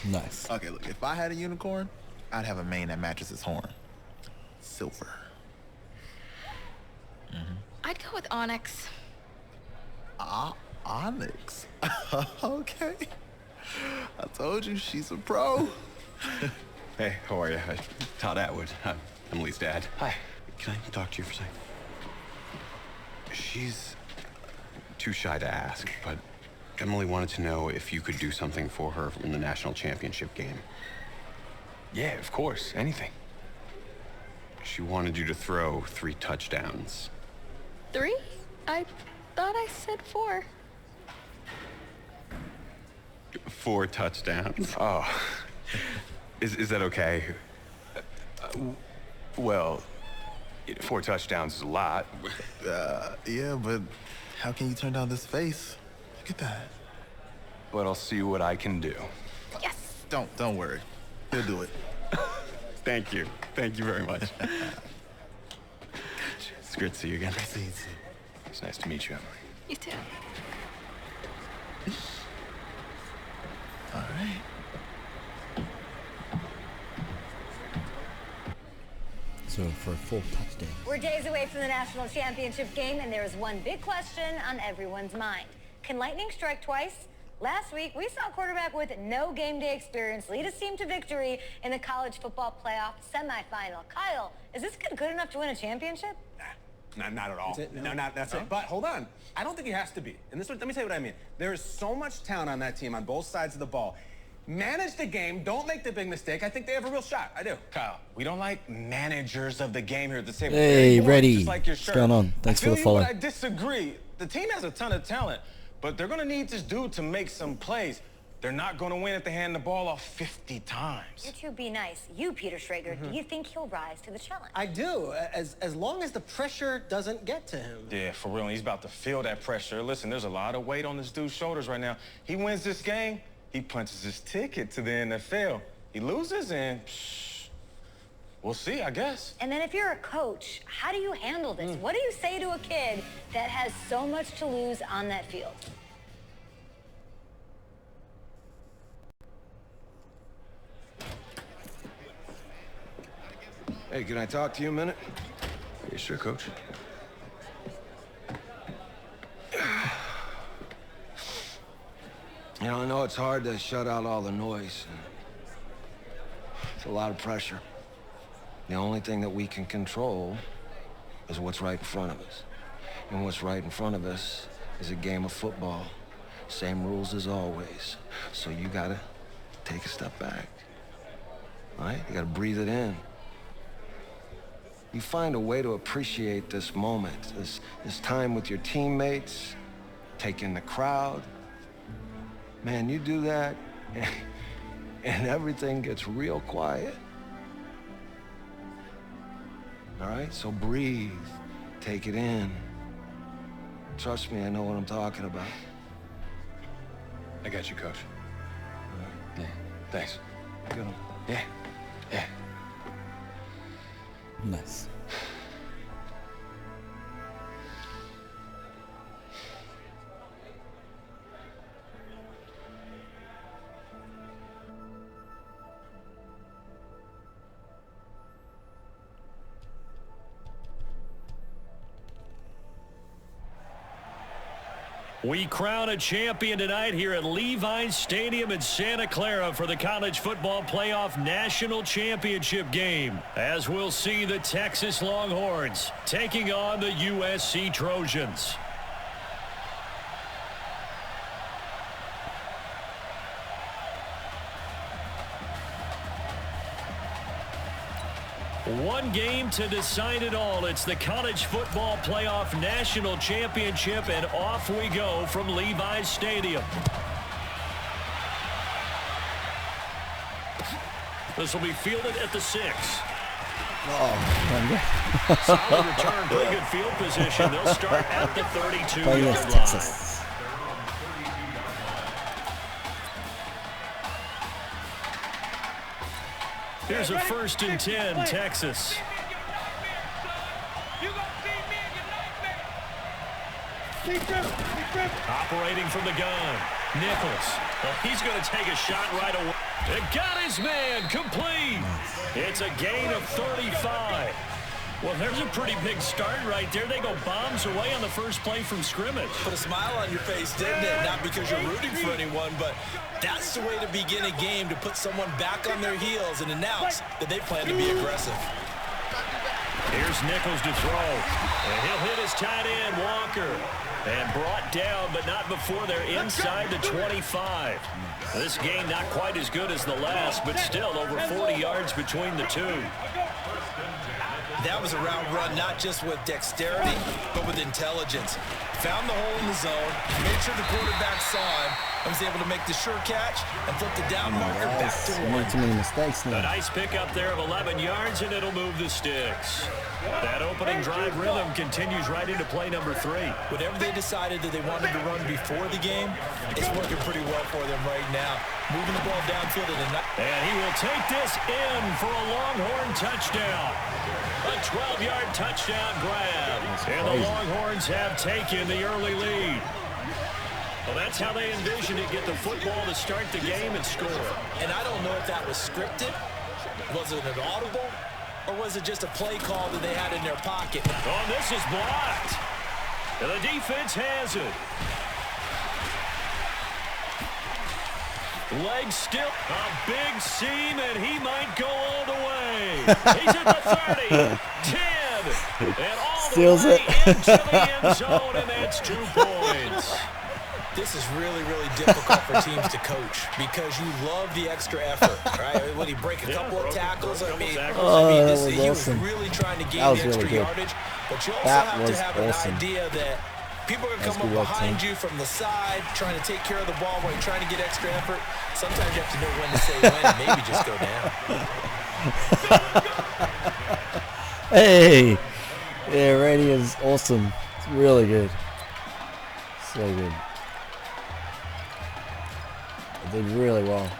Nice. Okay, look, if I had a unicorn, I'd have a mane that matches its horn. Silver. I'd go with onyx. Onyx. Okay. I told you she's a pro. Hey, how are you? Todd Atwood. I'm Emily's dad. Hi. Can I talk to you for a second? She's too shy to ask, but Emily wanted to know if you could do something for her in the national championship game. Yeah, of course. Anything. She wanted you to throw 3 touchdowns. 3? I thought I said 4. 4 touchdowns. Oh. Is that okay? Well, 4 touchdowns is a lot. Yeah, but how can you turn down this face? Look at that. But I'll see what I can do. Yes. Don't worry. He'll do it. Thank you. Thank you very much. It's great to see you again. Nice to see you too. It's nice to meet you, Emily. You too. All right. So for a full touchdown. We're days away from the national championship game, and there is one big question on everyone's mind. Can lightning strike twice? Last week, we saw a quarterback with no game day experience lead his team to victory in the college football playoff semifinal. Kyle, is this kid good enough to win a championship? Not at all. That's it? No, that's it. But hold on. I don't think he has to be. And let me tell you what I mean. There is so much talent on that team on both sides of the ball. Manage the game. Don't make the big mistake. I think they have a real shot. I do. Kyle, we don't like managers of the game here at the table. Hey, Reddy. Just like your What's shirt. going on? Thanks for the follow. I disagree. The team has a ton of talent, but they're going to need this dude to make some plays. They're not going to win if they hand the ball off 50 times. You two be nice. You, Peter Schrager, do you think he'll rise to the challenge? I do, as long as the pressure doesn't get to him. Yeah, for real. He's about to feel that pressure. Listen, there's a lot of weight on this dude's shoulders right now. He wins this game, he punches his ticket to the NFL. He loses, and we'll see, I guess. And then if you're a coach, how do you handle this? What do you say to a kid that has so much to lose on that field? Hey, can I talk to you a minute? Yeah, sure, Coach. You know, I know it's hard to shut out all the noise. It's a lot of pressure. The only thing that we can control is what's right in front of us. And what's right in front of us is a game of football. Same rules as always. So you gotta take a step back. All right? You gotta breathe it in. You find a way to appreciate this moment, this time with your teammates, take in the crowd. Man, you do that, and everything gets real quiet. All right? So breathe. Take it in. Trust me, I know what I'm talking about. I got you, Coach. Yeah. Thanks. Good one. Yeah. Yeah. Nice. We crown a champion tonight here at Levi's Stadium in Santa Clara for the College Football Playoff National Championship game, as we'll see the Texas Longhorns taking on the USC Trojans. One game to decide it all. It's the College Football Playoff National Championship, and off we go from Levi's Stadium. This will be fielded at the 6. Oh, solid return, pretty good field position. They'll start at the 32-yard line. Here's a 1st and 10, Texas. Operating from the gun, Nichols. Well, he's going to take a shot right away. It got his man complete. It's a gain of 35. Well, there's a pretty big start right there. They go bombs away on the first play from scrimmage. Put a smile on your face, didn't it? Not because you're rooting for anyone, but that's the way to begin a game, to put someone back on their heels and announce that they plan to be aggressive. Here's Nichols to throw. And he'll hit his tight end, Walker. And brought down, but not before they're inside the 25. This game not quite as good as the last, but still over 40 yards between the two. That was a route run, not just with dexterity, but with intelligence. Found the hole in the zone, made sure the quarterback saw him, and was able to make the sure catch and flip the down marker back to 1. Made too many mistakes now. A nice pickup there of 11 yards, and it'll move the sticks. That opening drive rhythm continues right into play number 3. Whatever they decided that they wanted to run before the game, it's working pretty well for them right now. Moving the ball downfield and he will take this in for a Longhorn touchdown. A 12-yard touchdown grab. And the Longhorns have taken the early lead. Well, that's how they envisioned it, get the football to start the game and score. And I don't know if that was scripted. Was it an audible? Or was it just a play call that they had in their pocket? Oh, this is blocked. And the defense has it. Legs still. A big seam, and he might go all the way. He's at the 30, 10, and all Steals the way it. into the end zone, and that's 2 points. This is really, really difficult for teams to coach because you love the extra effort, right? When he break a couple of tackles, he was really trying to gain the extra yardage, but you also have to have an idea that people are going to come up behind you from the side, trying to take care of the ball while you're trying to get extra effort. Sometimes you have to know when to say when and maybe just go down. Hey! Yeah, Randy is awesome. It's really good. So good. They did really well.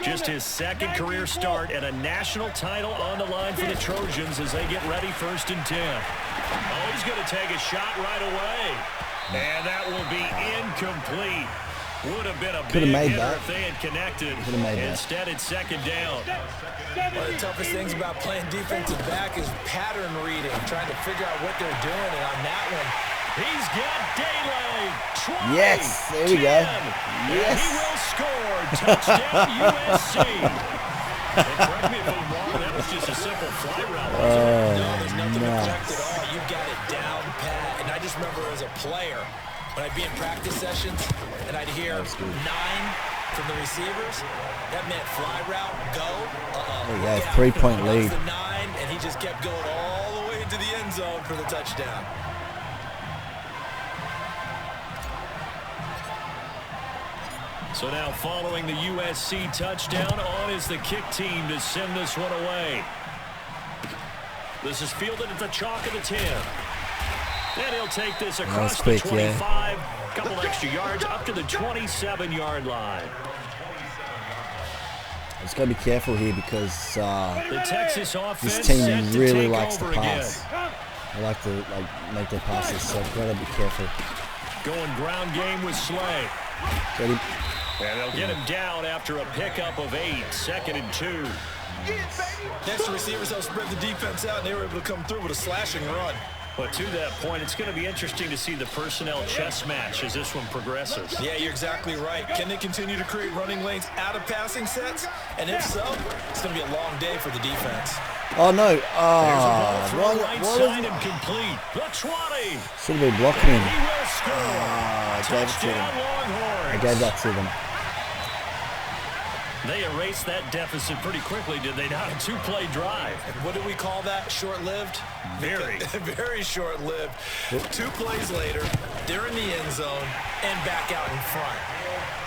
Just his 2nd career start and a national title on the line for the Trojans as they get ready 1st and 10. Oh, he's going to take a shot right away. And that will be incomplete. Would have been a Could have big made hitter that. if they had connected. Could have made that. Instead, it's second down. One of the toughest things about playing defensive back is pattern reading, trying to figure out what they're doing. And on that one, he's got daylight. 20, Yes, there we go. 10, Yes. and he will score. Touchdown, USC. And correct me if I'm wrong, that was just a simple fly route. no, there's nothing to correct at all. You got it down pat. And I just remember as a player, when I'd be in practice sessions and I'd hear 9 from the receivers, that meant fly route, go. There you go, 3-point lead. The 9, and he just kept going all the way into the end zone for the touchdown. So now following the USC touchdown, on is the kick team to send this one away. This is fielded at the chalk of the 10. And he'll take this across quick, the 25, couple extra yards up to the 27-yard line. Just got to be careful here because The Texas offense this team set to really take likes to over pass. again. They like to make their passes, so got to be careful. Going ground game with Slay. Got him. And they'll get him down after a pickup of 8, 2nd and 2. Next, the receivers helped spread the defense out, and they were able to come through with a slashing run. But to that point, it's going to be interesting to see the personnel chess match as this one progresses. Yeah, you're exactly right. Can they continue to create running lanes out of passing sets? And if so, it's going to be a long day for the defense. Oh, no. There's a ball What right was side it? and complete. The 20. Should have been blocking him. He will score. I gave it to them. Touchdown, Longhorns. I gave that to them. They erased that deficit pretty quickly, did they not? A 2-play drive. What do we call that? Short-lived? Very. Very short-lived. 2 plays later, they're in the end zone and back out in front.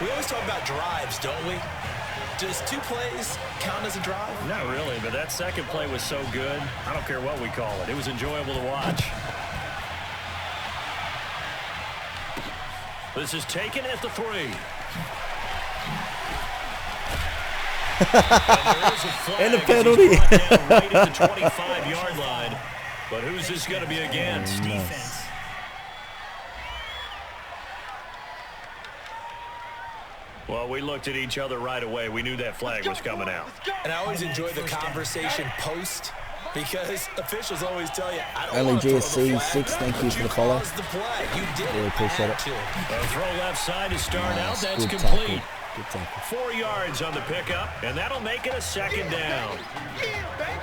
We always talk about drives, don't we? Does 2 plays count as a drive? Not really, but that second play was so good. I don't care what we call it. It was enjoyable to watch. This is taken at the 3. And a penalty. Right at the 25-yard line. But who's this going to be against? Defense. Well, we looked at each other right away. We knew that flag was coming out. And I always enjoy the conversation post because officials always tell you, I don't Only want to throw the GSC flag, 6, thank you but for the follow. caused the play. You did Really it. appreciate Had it. to. A throw left side to start out. Nice. That's Good complete. tackle. Good tackle. 4 yards on the pickup, and that'll make it a second down.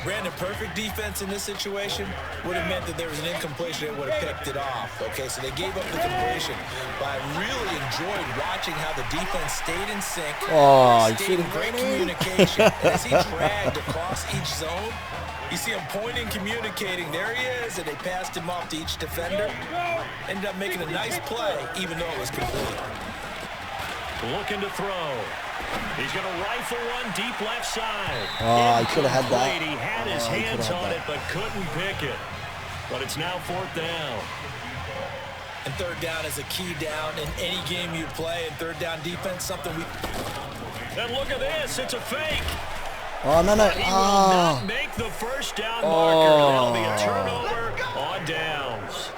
Brandon, perfect defense in this situation would have meant that there was an incompletion that would have picked it off. Okay, so they gave up the completion. But I really enjoyed watching how the defense stayed in sync, Oh, you stayed should in have great run in. communication. And as he dragged across each zone, you see him pointing, communicating. There he is, and they passed him off to each defender. Ended up making a nice play, even though it was complete. Looking to throw. He's going to rifle one deep left side. Oh, he could have had that. He had his Oh, he hands could have on had it, but couldn't pick it. But it's now 4th down. And 3rd down is a key down in any game you play. And 3rd down defense, something we... And look at this. It's a fake. Oh, no, no. He will Oh. not make the first down marker. That'll be a turnover on downs.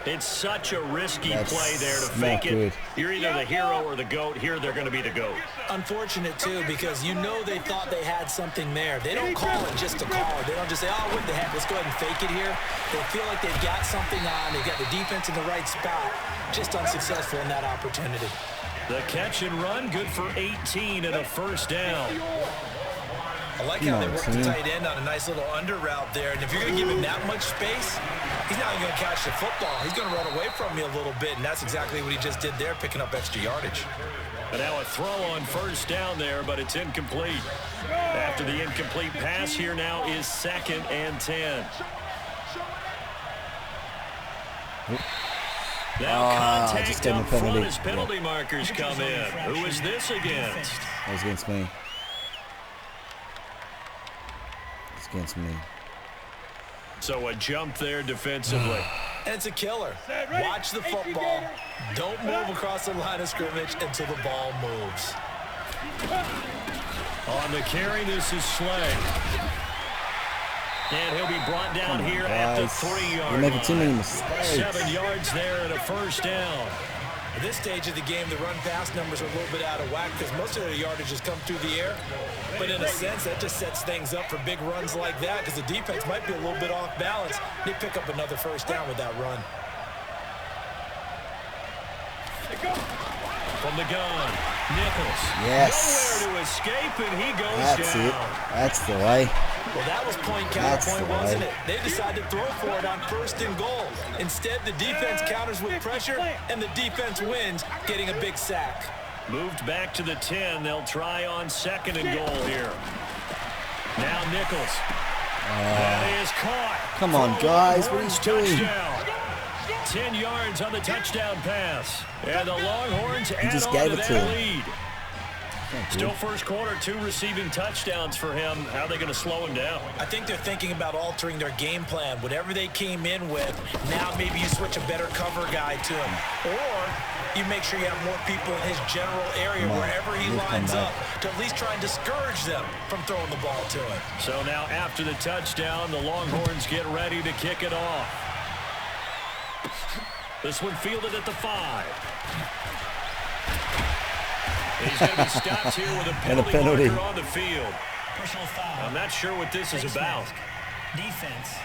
It's such a risky That's play there to not fake it. good. You're either the hero or the GOAT. Here, they're going to be the GOAT. Unfortunate, too, because you know they thought they had something there. They don't call it just to call it. They don't just say, oh, what the heck, let's go ahead and fake it here. They feel like they've got something on. They've got the defense in the right spot. Just unsuccessful in that opportunity. The catch and run, good for 18 and a first down. I like how they worked the tight end on a nice little under route there. And if you're going to give him that much space, he's not even going to catch the football. He's going to run away from me a little bit, and that's exactly what he just did there, picking up extra yardage. And now a throw on first down there, but it's incomplete. After the incomplete pass, here now is 2nd and 10. Now just contact gave him a up front penalty. as penalty markers come in. Who is this against? That was against me. It's against me. So a jump there defensively. And it's a killer. Watch the football. Don't move across the line of scrimmage until the ball moves. On the carry, this is Slay. And he'll be brought down here at the 3-yard line. You're making too many mistakes. 7 yards there and a first down. At this stage of the game, the run-pass numbers are a little bit out of whack because most of their yardage has come through the air. But in a sense, that just sets things up for big runs like that because the defense might be a little bit off balance. They pick up another first down with that run. From the gun, Nichols. Yes. Nowhere to escape, and he goes That's down. it. That's the way. Well, that was point counterpoint, wasn't it? They decided to throw for it on 1st and goal. Instead, the defense counters with pressure, and the defense wins, getting a big sack. Moved back to the 10. They'll try on 2nd and goal here. Now Nichols. That is caught. Come on, guys. What are you doing? Touchdown. 10 yards on the touchdown pass. And the Longhorns add just on gave to it to that him. lead. Still first quarter, 2 receiving touchdowns for him. How are they going to slow him down? I think they're thinking about altering their game plan. Whatever they came in with, now maybe you switch a better cover guy to him. Or you make sure you have more people in his general area wherever he lines up to at least try and discourage them from throwing the ball to him. So now after the touchdown, the Longhorns get ready to kick it off. This one fielded at the 5. He's going to be stopped here with a penalty marker on the field. Personal foul. I'm not sure what this is about. Defense.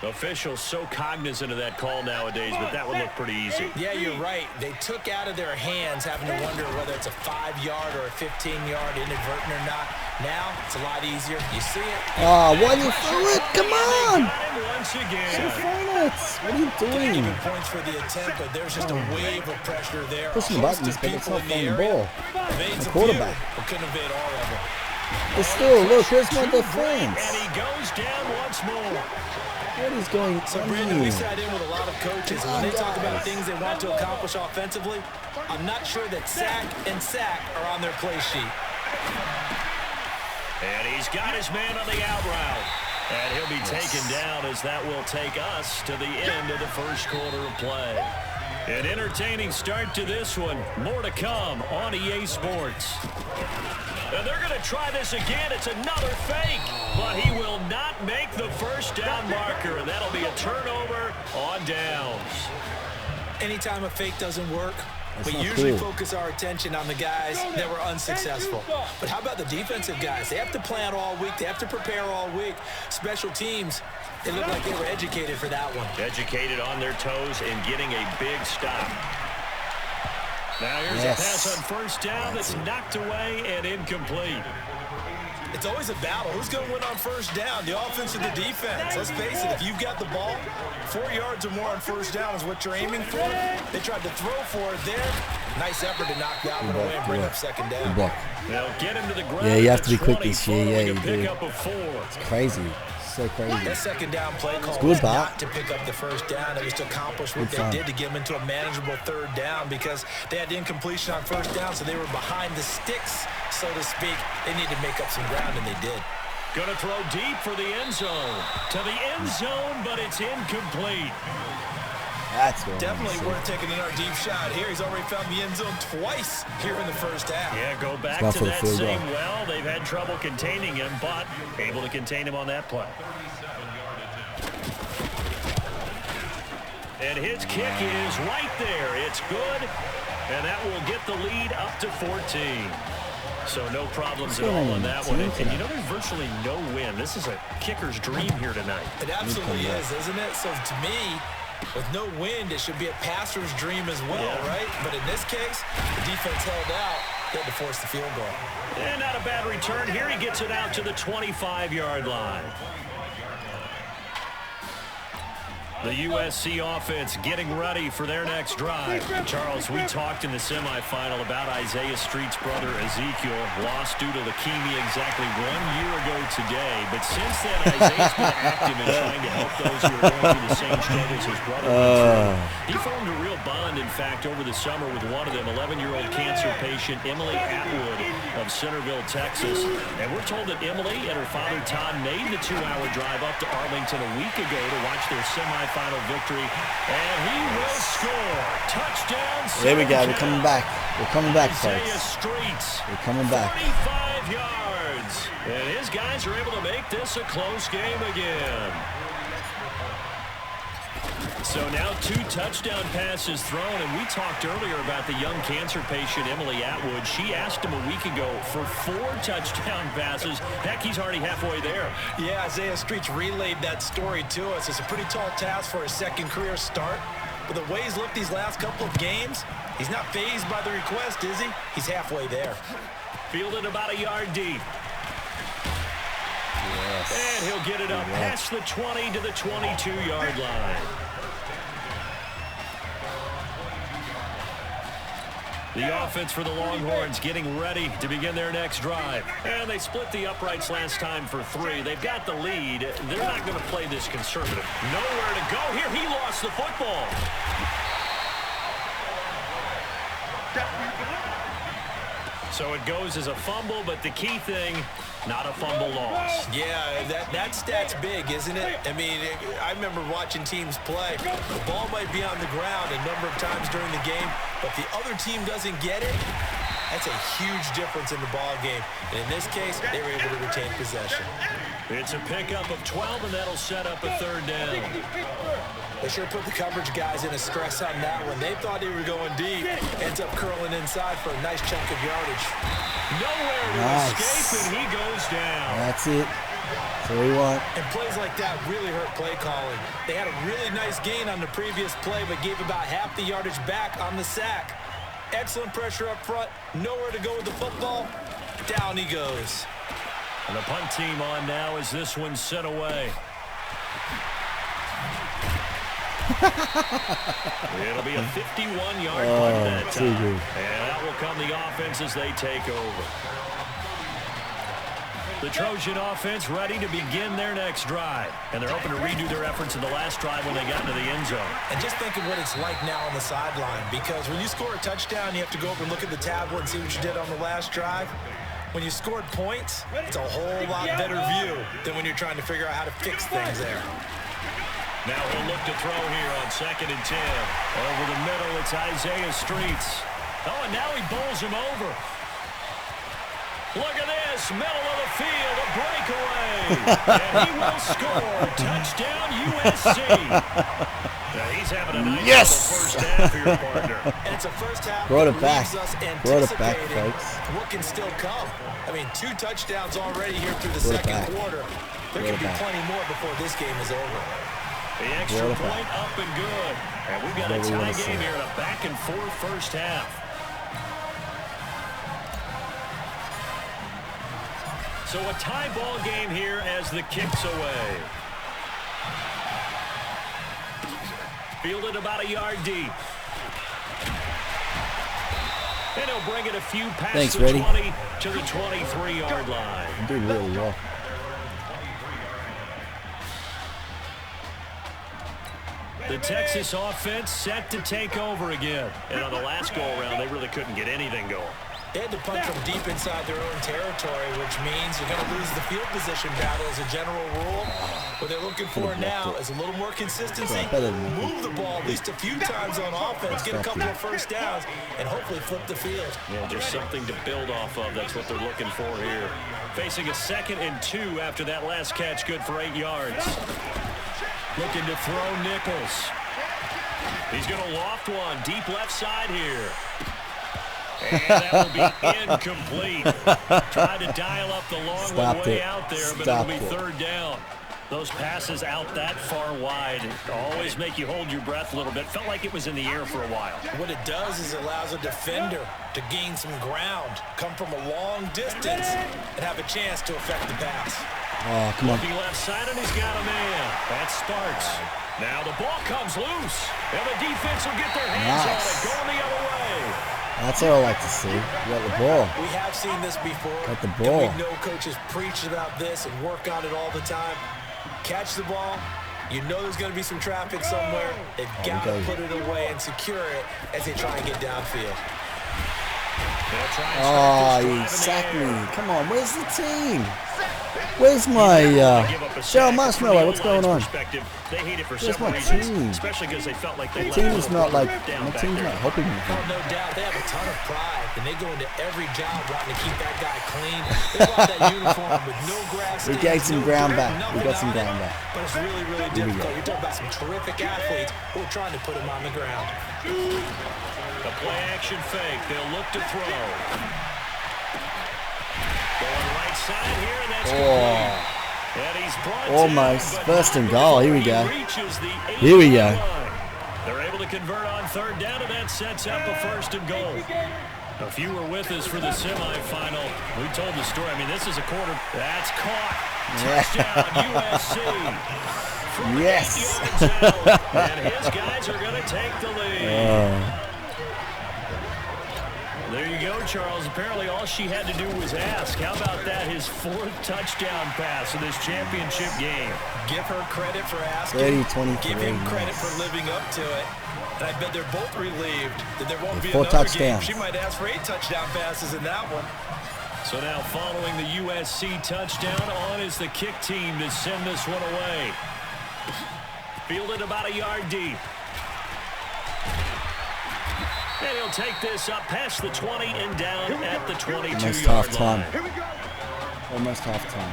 Officials so cognizant of that call nowadays, but that one looked pretty easy. Yeah, you're right. They took out of their hands having to wonder whether it's a 5-yard or a 15-yard inadvertent or not. Now, it's a lot easier. You see it. Oh, why did you throw it? Come on. Once again. What are you doing? Even points for the attempt, but there's just a wave of pressure there. Pushing the buttons, but it's not throwing the ball. The quarterback. Couldn't evade all of it. But still, look, where's my defense? And he goes down once more. What is going on? So, Brandon, we sat in with a lot of coaches, and when they talk about things they want to accomplish offensively, I'm not sure that sack and sack are on their play sheet. And he's got his man on the out route. And he'll be taken down as that will take us to the end of the first quarter of play. An entertaining start to this one. More to come on EA Sports. And they're going to try this again. It's another fake. But he will not make the first down marker. And that'll be a turnover on downs. Anytime a fake doesn't work, we usually focus our attention on the guys that were unsuccessful. But how about the defensive guys? They have to plan all week. They have to prepare all week. Special teams, it looked like they were educated for that one. Educated on their toes and getting a big stop. Now here's a pass on first down that's knocked away and incomplete. It's always a battle. Who's going to win on first down, the offense or the defense? Let's face it, if you've got the ball, 4 yards or more on first down is what you're aiming for. They tried to throw for it there. Nice effort to knock that one away and bring up second down. They'll get him to the ground. Yeah, you have to be quick this year. Yeah, you do. Pick up a 4. It's crazy. So crazy. That second down play call was not to pick up the first down. It was to accomplish what they did to get them into a manageable third down because they had incompletion on first down, so they were behind the sticks, so to speak. They needed to make up some ground, and they did. Going to throw deep for the end zone. To the end zone, but it's incomplete. That's what definitely worth taking another deep shot here. He's already found the end zone twice here in the first half. Yeah, go back to that same well. They've had trouble containing him, but able to contain him on that play. And his kick is right there. It's good, and that will get the lead up to 14. So no problems at all on that one. And you know, there's virtually no win. This is a kicker's dream here tonight. It absolutely is, isn't it? So to me, with no wind, it should be a passer's dream as well, right? But in this case, the defense held out. They had to force the field goal. And not a bad return here. He gets it out to the 25-yard line. The USC offense getting ready for their next drive. Charles, we talked in the semifinal about Isaiah Street's brother Ezekiel, lost due to leukemia exactly 1 year ago today. But since then, Isaiah's been active in trying to help those who are going through the same struggles his brother went through. He formed a real bond, in fact, over the summer with one of them, 11-year-old cancer patient Emily Atwood of Centerville, Texas. And we're told that Emily and her father Todd made the 2-hour drive up to Arlington a week ago to watch their semifinal victory, and he will score. Touchdown. There we go. We're coming back. We're coming back, folks. Streets. We're coming back. 45 yards. And his guys are able to make this a close game again. So now 2 touchdown passes thrown, and we talked earlier about the young cancer patient, Emily Atwood. She asked him a week ago for 4 touchdown passes. Heck, he's already halfway there. Yeah, Isaiah Streets relayed that story to us. It's a pretty tall task for his second career start. But the way he's looked these last couple of games, he's not fazed by the request, is he? He's halfway there. Fielded about a yard deep. Yes. And he'll get it up past the 20 to the 22-yard line. The offense for the Longhorns getting ready to begin their next drive. And they split the uprights last time for 3. They've got the lead. They're not going to play this conservative. Nowhere to go here. He lost the football. So it goes as a fumble, but the key thing, not a fumble loss. Yeah, that stat's big, isn't it? I mean, I remember watching teams play. The ball might be on the ground a number of times during the game, but the other team doesn't get it. That's a huge difference in the ball game. And in this case, they were able to retain possession. It's a pickup of 12, and that'll set up a 3rd down. They sure put the coverage guys in a stress on that one. They thought they were going deep. Ends up curling inside for a nice chunk of yardage. Nowhere to escape, and he goes down. That's it. That's what we want. And plays like that really hurt play calling. They had a really nice gain on the previous play, but gave about half the yardage back on the sack. Excellent pressure up front. Nowhere to go with the football. Down he goes. And the punt team on now as this one's sent away. It'll be a 51-yard punt that time. And that will come the offense as they take over. The Trojan offense ready to begin their next drive. And they're hoping to redo their efforts in the last drive when they got into the end zone. And just think of what it's like now on the sideline. Because when you score a touchdown, you have to go over and look at the tablet and see what you did on the last drive. When you scored points, it's a whole lot better view than when you're trying to figure out how to fix things there. Now he'll look to throw here on 2nd and 10. Over the middle, it's Isaiah Streets. Oh, and now he bowls him over. Look at this, middle of the field, a breakaway. And he will score. Touchdown, USC. He's having a nice first half here, partner. And it's a first half Brought that it back. leaves us Brought it back, anticipating folks. what can still come. I mean, 2 touchdowns already here through the second quarter. There could be plenty more before this game is over. The extra point up and good. And we've got a tie game here in a back-and-forth first half. So a tie ball game here as the kick's away. Fielded about a yard deep. And he'll bring it a few past the 20 to the 23-yard line. I'm doing really well. The Texas offense set to take over again. And on the last go-around, they really couldn't get anything going. They had to punt from deep inside their own territory, which means you're going to lose the field position battle as a general rule. What they're looking for now is a little more consistency, move the ball at least a few times on offense, get a couple of first downs, and hopefully flip the field. Yeah, just something to build off of. That's what they're looking for here. Facing a 2nd and 2 after that last catch, good for 8 yards. Looking to throw Nichols. He's going to loft one deep left side here. And that will be incomplete. Tried to dial up the long one way out there, but it'll be 3rd down. Those passes out that far wide always make you hold your breath a little bit. Felt like it was in the air for a while. What it does is it allows a defender to gain some ground, come from a long distance, and have a chance to affect the pass. Oh, come on. Looking left side, and he's got a man. That's Sparks. Now the ball comes loose, and the defense will get their hands on it, going the other way. That's what I like to see. You got the ball. We have seen this before. Got the ball. And we know coaches preach about this and work on it all the time. Catch the ball. You know there's going to be some traffic somewhere. They've got to put it away and secure it as they try and get downfield. Oh, you sacked me. Come on, where's the team? Where's my Shell Marshmallow? What's going on? They hate it for Where's several my reasons, team? especially because they felt like they My let team the is not like down my back team's there. not helping me. Oh, no doubt. They have a ton of pride, and they go into every job wanting to keep that guy clean. They want that uniform with no grass. We stains, gave some no ground dirt, back. We got some nothing on ground it. back. But it's really, really Here we difficult. go. You're talking about some terrific athletes who are trying to put him on the ground. The play action fake. They'll look to throw. Going right side here, and that's complete. And he's brought Almost. down, First and goal. Here we go. reaches the Here we go. 8-yard line. They're able to convert on third down, and that sets up a first and goal. If you were with us for the semifinal, we told the story. I mean, this is a quarter. That's caught. Touchdown, USC. From Yes. 8 yards out, and his guys are going to take the lead. There you go, Charles. Apparently all she had to do was ask. How about that? His 4th touchdown pass in this championship game. Give her credit for asking. 30-23. Give him credit for living up to it. And I bet they're both relieved that there won't be 4 another touchdowns. game. She might ask for 8 touchdown passes in that one. So now following the USC touchdown, on is the kick team to send this one away. Fielded about a yard deep. And he'll take this up past the 20 and down at the 22-yard line. Almost half time.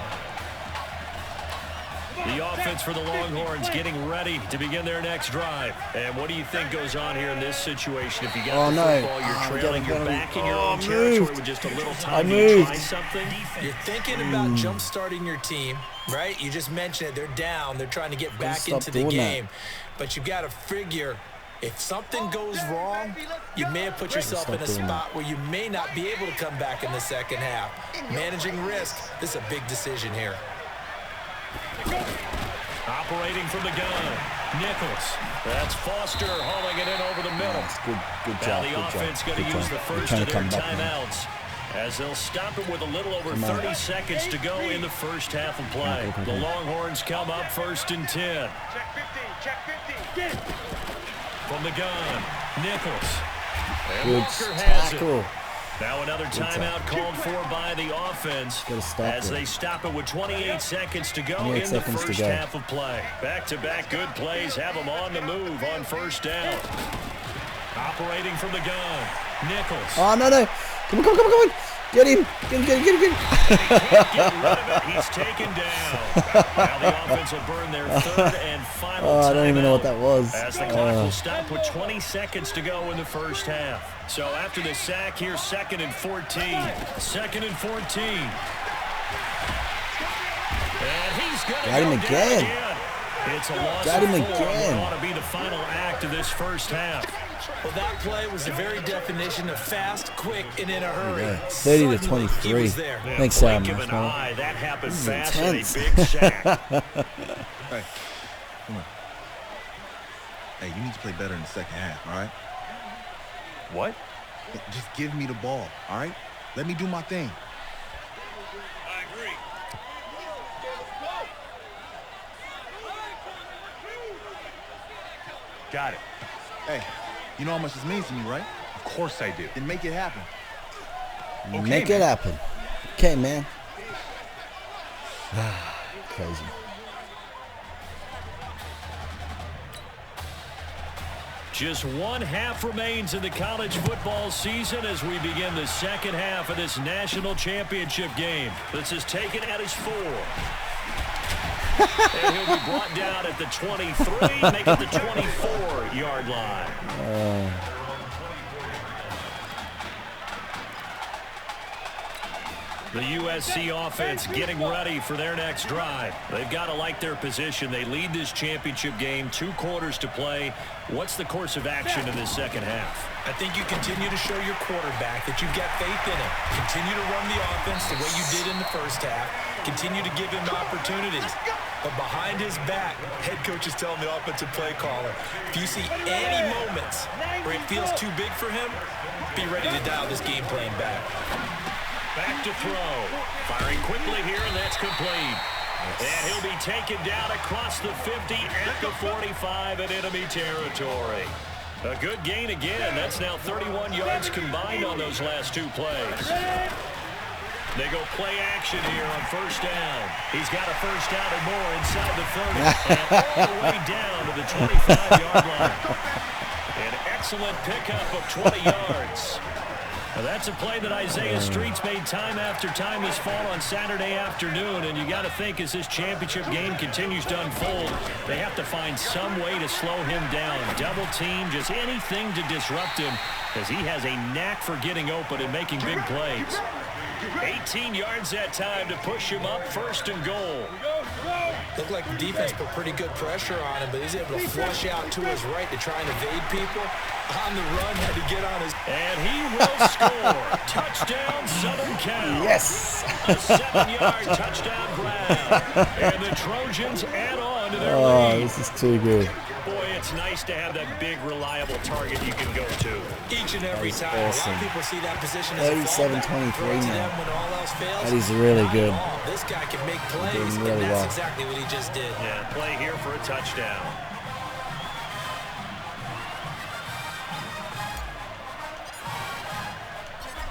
The offense for the Longhorns getting ready to begin their next drive. And what do you think goes on here in this situation? If you got the football, you're trailing, you're back in your own territory with just a little time to try something. You're thinking about jump-starting your team, right? You just mentioned it. They're down. They're trying to get back into the game. But you've got to figure, if something goes wrong, you may have put yourself in a spot where you may not be able to come back in the second half. Managing risk, this is a big decision here. Operating from the gun, Nichols. That's Foster hauling it in over the middle. Good Now job. the offense going to use the first of their timeouts as they'll stop it with a little over 30 seconds to go in the first half of play. The Longhorns come up 1st and 10. Check 15, check 15. From the gun, Nichols. And Good Walker has tackle. it. Now another timeout called for by the offense as they stop it with 28 seconds to go in the first half of play. Back-to-back good plays have them on the move on first down. Operating from the gun, Nichols. Oh, no. Come on. Get him. Get him. He can't get rid of it. He's taken down. Now the offense will burn their 3rd and final timeout. I don't even know what that was. As the clock will stop with 20 seconds to go in the first half. So after the sack, here's 2nd and 14. 2nd and 14. And he's going to Got him again. It's a loss Got him of 4. again. What ought to be the final act of this first half. Well, that play was the very definition of fast, quick, and in a hurry. 30-23. Thanks, Marshmallow. That happened This is fast and a intense. big sack. Hey, come on. Hey, you need to play better in the second half, all right? What? Just give me the ball, all right? Let me do my thing. I agree. Got it. Hey, you know how much this means to me, right? Of course I do. Then make it happen. Make it happen. Okay, man. Crazy. Just 1 half remains in the college football season as we begin the second half of this national championship game. This is taken at his 4. And he'll be brought down at the 23, make it the 24-yard line. The USC offense getting ready for their next drive. They've got to like their position. They lead this championship game, 2 quarters to play. What's the course of action in this second half? I think you continue to show your quarterback that you've got faith in him. Continue to run the offense the way you did in the first half. Continue to give him opportunities. But behind his back, head coach is telling the offensive play caller, if you see any moments where it feels too big for him, be ready to dial this game plan back. Back to throw. Firing quickly here, and that's complete. And he'll be taken down across the 50 at the 45 in enemy territory. A good gain again. That's now 31 yards combined on those last 2 plays. They go play action here on first down. He's got a first down and more inside the 30 and all the way down to the 25-yard line. An excellent pickup of 20 yards. Now that's a play that Isaiah Streets made time after time this fall on Saturday afternoon, and you got to think as this championship game continues to unfold, they have to find some way to slow him down. Double team, just anything to disrupt him, as he has a knack for getting open and making big plays. 18 yards that time to push him up, first and goal. Looked like the defense put pretty good pressure on him, but he's able to flush out to his right to try and evade people. On the run, had to get on his... And he will score. Touchdown, Southern Cal. Yes. A 7-yard touchdown grab. And the Trojans add on to their lead. This is too good. Boy, it's nice to have that big, reliable target you can go to. Each and every time. Awesome. A lot of people see that position as a fallback. 37-23 now. When all else fails, That is really good. this guy can make plays, Doing really and that's well. exactly what he just did. Yeah, play here for a touchdown.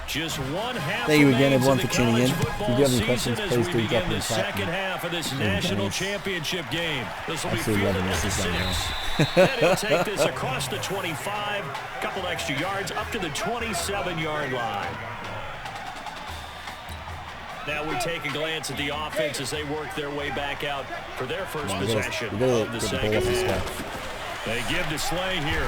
Just one half. Thank you again, remains everyone, in for the tuning in. college If you do have any football questions, season please as do we drop begin in the the chat. second half of this Really national nice. championship game. This will be Absolutely fielded loving at the this 6. right Then he'll take this across the 25, couple extra yards up to the 27-yard line. Now we take a glance at the offense as they work their way back out for their first possession of the second half. They give to Slay here.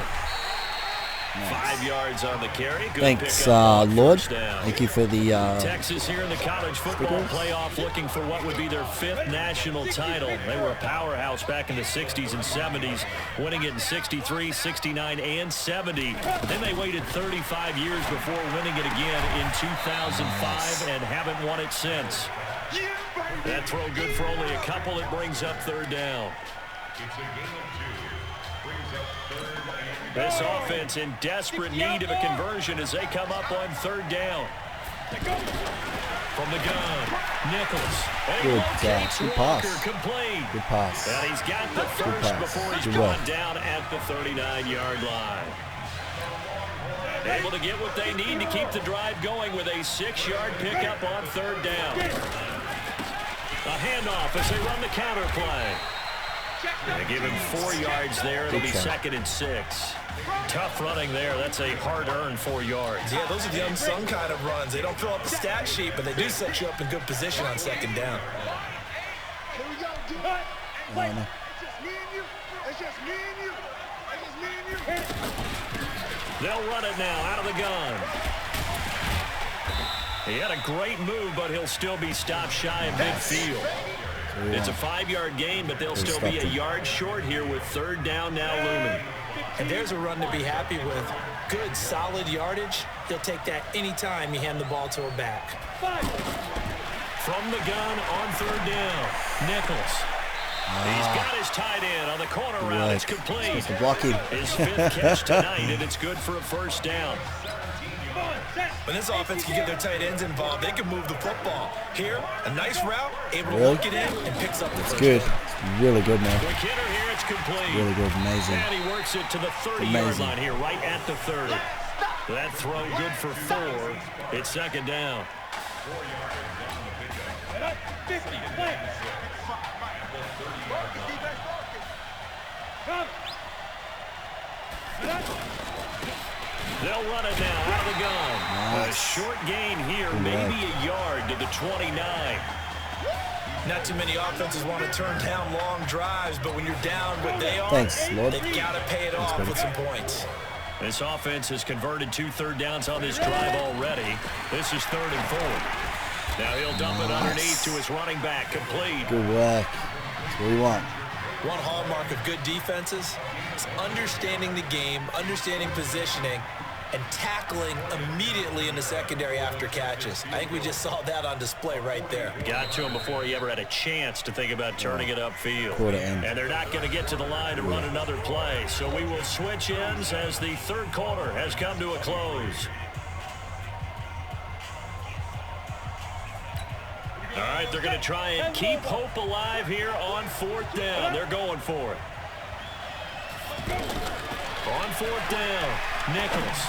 5 yards on the carry. Good Thanks, pickup on Lord. first down. Thank you for the... Texas here in the college football playoff looking for what would be their 5th national title. They were a powerhouse back in the 60s and 70s, winning it in 63, 69, and 70. Then they waited 35 years before winning it again in 2005 and haven't won it since. That throw good for only a couple. It brings up third down. This offense in desperate need of a conversion as they come up on third down. From the gun, Nichols. Good pass. Complete. Good pass. And he's got the first before he's brought down at the 39-yard line. Able to get what they need to keep the drive going with a 6-yard pickup on third down. A handoff as they run the counter play. They give him 4 yards there. It'll be 2nd and 6. Tough running there. That's a hard-earned 4 yards. Yeah, those are the unsung kind of runs. They don't fill up the stat sheet, but they do set you up in good position on second down. They'll run it now out of the gun. He had a great move, but he'll still be stopped shy of midfield. It's a 5-yard gain, but they'll still be a yard short here with third down now looming. And there's a run to be happy with. Good, solid yardage. He'll take that anytime you hand the ball to a back. From the gun on third down, Nichols. He's got his tight end on the corner route. It's complete. Supposed to block him. His 5th catch tonight, and it's good for a first down. When this offense can get their tight ends involved, they can move the football. Here, a nice route, able to look it in, and picks up the first good. down. It's really good, man. Quick hitter here, it's complete. Really good, amazing. And he works it to the 30-yard line here, right at the 30. That throw good for 4. It's second down. They'll run it now out of the gun. Nice. A short gain here, maybe a yard to the 29. Not too many offenses want to turn down long drives, but when you're down what they are, Thanks, Lord. they've got to pay it off with some points. This offense has converted 2 third downs on this drive already. This is 3rd and 4. Now he'll dump it underneath to his running back, complete. Good work. That's what we want. One hallmark of good defenses is understanding the game, understanding positioning, and tackling immediately in the secondary after catches. I think we just saw that on display right there. Got to him before he ever had a chance to think about turning it upfield. And they're not going to get to the line to run another play. So we will switch ends as the third quarter has come to a close. All right, they're going to try and keep hope alive here on 4th down. They're going for it. On 4th down, Nichols.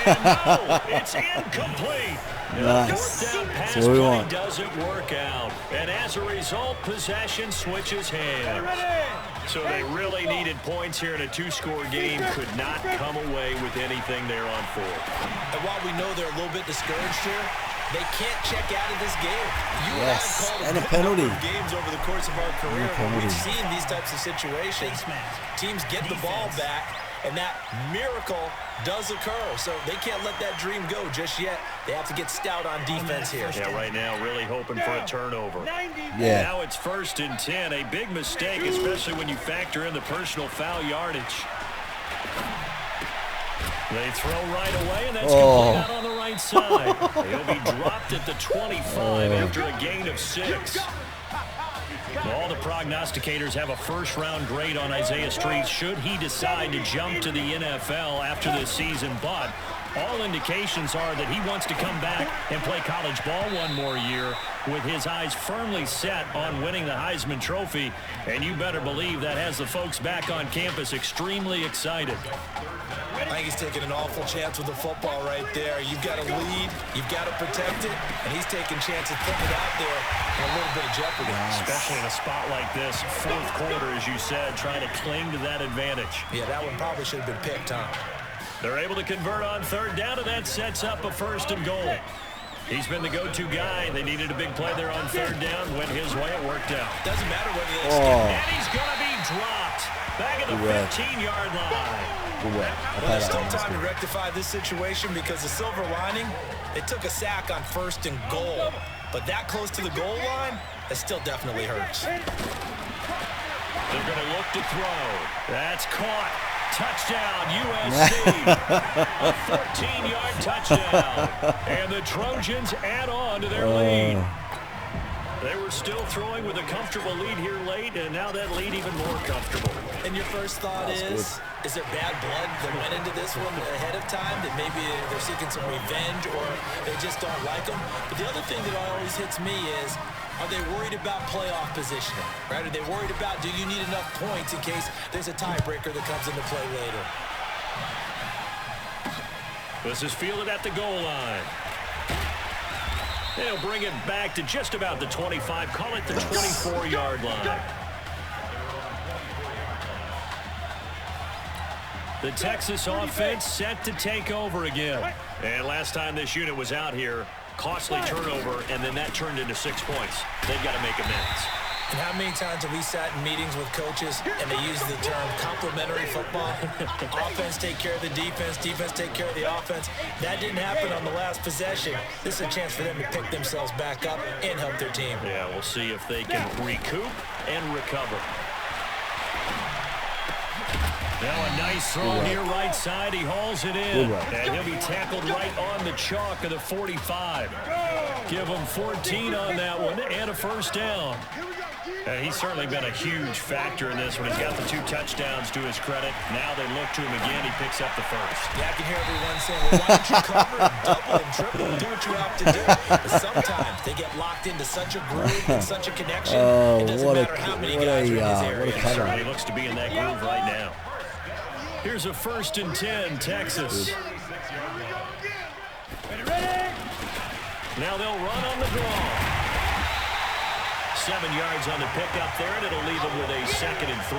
And no, it's incomplete. Nice. Fourth down pass That's what we play want. doesn't work out. And as a result, possession switches hands. So they really needed points here in a two-score game. Could not come away with anything there on fourth. And while we know they're a little bit discouraged here, they can't check out of this game. You Yes, and I and a have called penalty. number of games over the course of our career where penalty. we've seen these types of situations. Teams get the ball back, and that miracle does occur. So they can't let that dream go just yet. They have to get stout on defense here. Yeah, right now really hoping for a turnover. Yeah. Now it's 1st and 10. A big mistake, especially when you factor in the personal foul yardage. They throw right away, and that's complete out on the right side. He'll be dropped at the 25 after a gain of 6. All the prognosticators have a first-round grade on Isaiah Street should he decide to jump to the NFL after this season. But all indications are that he wants to come back and play college ball one more year with his eyes firmly set on winning the Heisman Trophy. And you better believe that has the folks back on campus extremely excited. I think he's taking an awful chance with the football right there. You've got to lead, you've got to protect it, and he's taking chances putting it out there in a little bit of jeopardy. Especially in a spot like this, fourth quarter, as you said, trying to cling to that advantage. Yeah, that one probably should have been picked, huh? They're able to convert on 3rd down, and that sets up a 1st and goal. He's been the go-to guy. They needed a big play there on 3rd down. Went his way, it worked out. Doesn't matter whether they skip. And he's going to be dropped back at the 15-yard line. Well, there's still time to rectify this situation because the silver lining, they took a sack on 1st and goal. But that close to the goal line, it still definitely hurts. They're going to look to throw. That's caught. Touchdown, USC. A 14-yard touchdown. And the Trojans add on to their lead. They were still throwing with a comfortable lead here late, and now that lead even more comfortable. And your first thought is there bad blood that went into this one ahead of time, that maybe they're seeking some revenge or they just don't like them? But the other thing that always hits me is, are they worried about playoff positioning, right? Are they worried about, do you need enough points in case there's a tiebreaker that comes into play later? This is fielded at the goal line. They'll bring it back to just about the 25. Call it the 24-yard line. The Texas offense set to take over again. And last time this unit was out here, costly turnover, and then that turned into 6 points. They've got to make amends. And how many times have we sat in meetings with coaches and they use the term complementary football? Offense take care of the defense, defense take care of the offense. That didn't happen on the last possession. This is a chance for them to pick themselves back up and help their team. Yeah, we'll see if they can recoup and recover. Now a nice throw here right side. He hauls it in. And he'll be tackled right on the chalk of the 45. Give him 14 on that one and a 1st down. He's certainly been a huge factor in this one. He's got the 2 touchdowns to his credit. Now they look to him again. He picks up the 1st. Yeah, I can hear everyone saying, well, why don't you cover and double and triple and do what you have to do? But sometimes they get locked into such a groove and such a connection. It doesn't matter how many guys are in his area. He certainly looks to be in that groove right now. Here's a 1st and 10, Texas. Now they'll run on the draw. 7 yards on the pickup there, and it'll leave them with a 2nd and 3.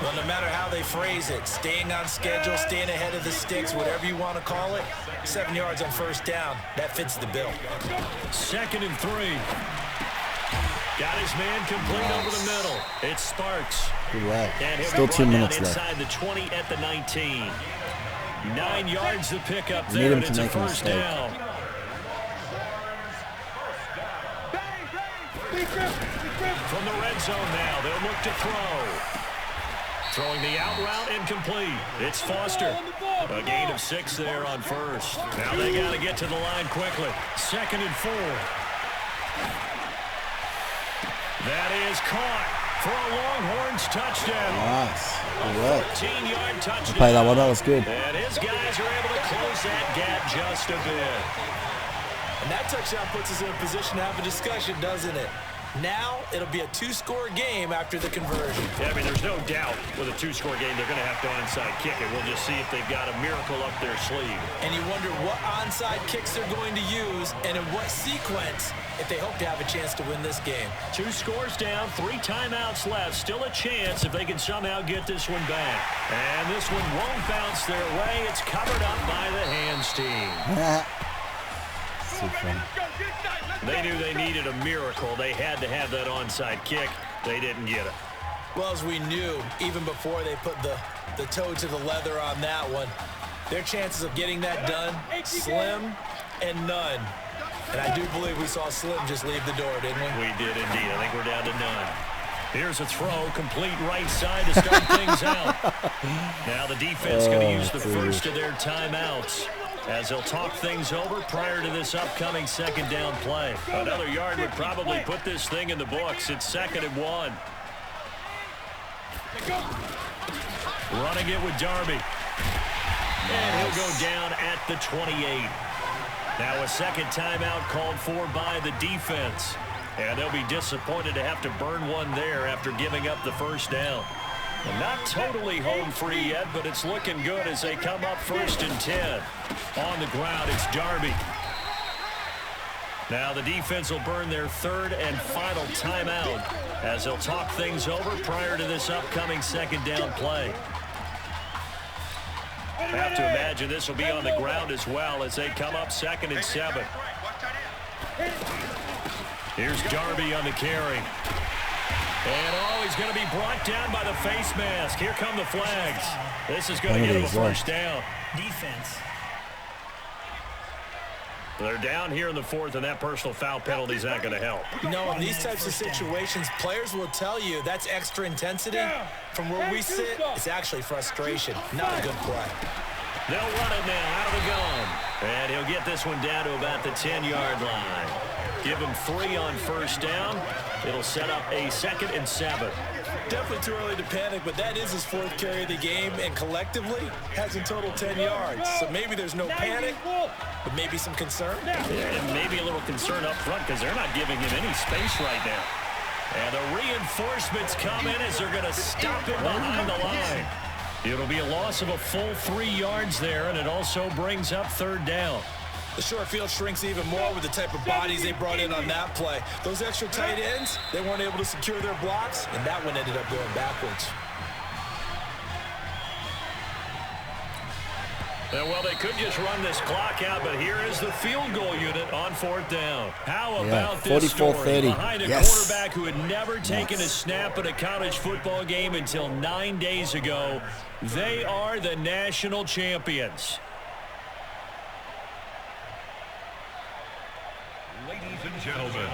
Well, no matter how they phrase it, staying on schedule, staying ahead of the sticks, whatever you want to call it, 7 yards on 1st down, that fits the bill. 2nd and 3. Got his man complete over the middle. It's Sparks. And Still 2 minutes left. Inside the 20 at the 19. 9 yards to pick up Need there, him and to it's a make a 1st mistake. down. From the red zone now, they'll look to throw. Throwing the out route incomplete. It's Foster. A gain of 6 there on 1st. Now they got to get to the line quickly. 2nd and 4. That is caught for a Longhorns touchdown. Nice. 14-yard touchdown. Play that one. That was good. And his guys are able to close that gap just a bit. And that touchdown puts us in a position to have a discussion, doesn't it? Now it'll be a 2-score game after the conversion. Yeah, I mean, there's no doubt with a 2-score game they're going to have to onside kick it. We'll just see if they've got a miracle up their sleeve. And you wonder what onside kicks they're going to use and in what sequence if they hope to have a chance to win this game. 2 scores down, 3 timeouts left. Still a chance if they can somehow get this one back. And this one won't bounce their way. It's covered up by the hands team. So funny. They knew they needed a miracle. They had to have that onside kick. They didn't get it. Well, as we knew, even before they put the toe to the leather on that one, their chances of getting that done, slim and none. And I do believe we saw Slim just leave the door, didn't we? We did indeed. I think we're down to none. Here's a throw, complete right side to start things out. Now the defense going to use the first of their timeouts as they'll talk things over prior to this upcoming second down play. Another yard would probably put this thing in the books. It's 2nd and 1. Running it with Darby. And he'll go down at the 28. Now a second timeout called for by the defense. And they'll be disappointed to have to burn one there after giving up the first down. And not totally home free yet, but it's looking good as they come up 1st and 10. On the ground, it's Darby. Now the defense will burn their 3rd and final timeout as they'll talk things over prior to this upcoming second down play. Have to imagine this will be on the ground as well as they come up 2nd and 7. Here's Darby on the carry. And he's going to be brought down by the face mask. Here come the flags. This is going to get him a first down. Defense. They're down here in the 4th, and that personal foul penalty is not going to help. No, in these types of situations, players will tell you that's extra intensity. From where we sit, it's actually frustration, not a good play. They'll run it now out of the gun. And he'll get this one down to about the 10-yard line. Give him 3 on first down. It'll set up a 2nd and 7. Definitely too early to panic, but that is his 4th carry of the game, and collectively has in total 10 yards. So maybe there's no panic, but maybe some concern. Yeah, and maybe a little concern up front because they're not giving him any space right now. And the reinforcements come in as they're going to stop him behind the line. It'll be a loss of a full 3 yards there, and it also brings up 3rd down. The short field shrinks even more with the type of bodies they brought in on that play. Those extra tight ends, they weren't able to secure their blocks, and that one ended up going backwards. And, well, they could just run this clock out, but here is the field goal unit on 4th down. How about this story? Behind a quarterback who had never taken a snap at a college football game until 9 days ago, they are the national champions. Ladies and gentlemen,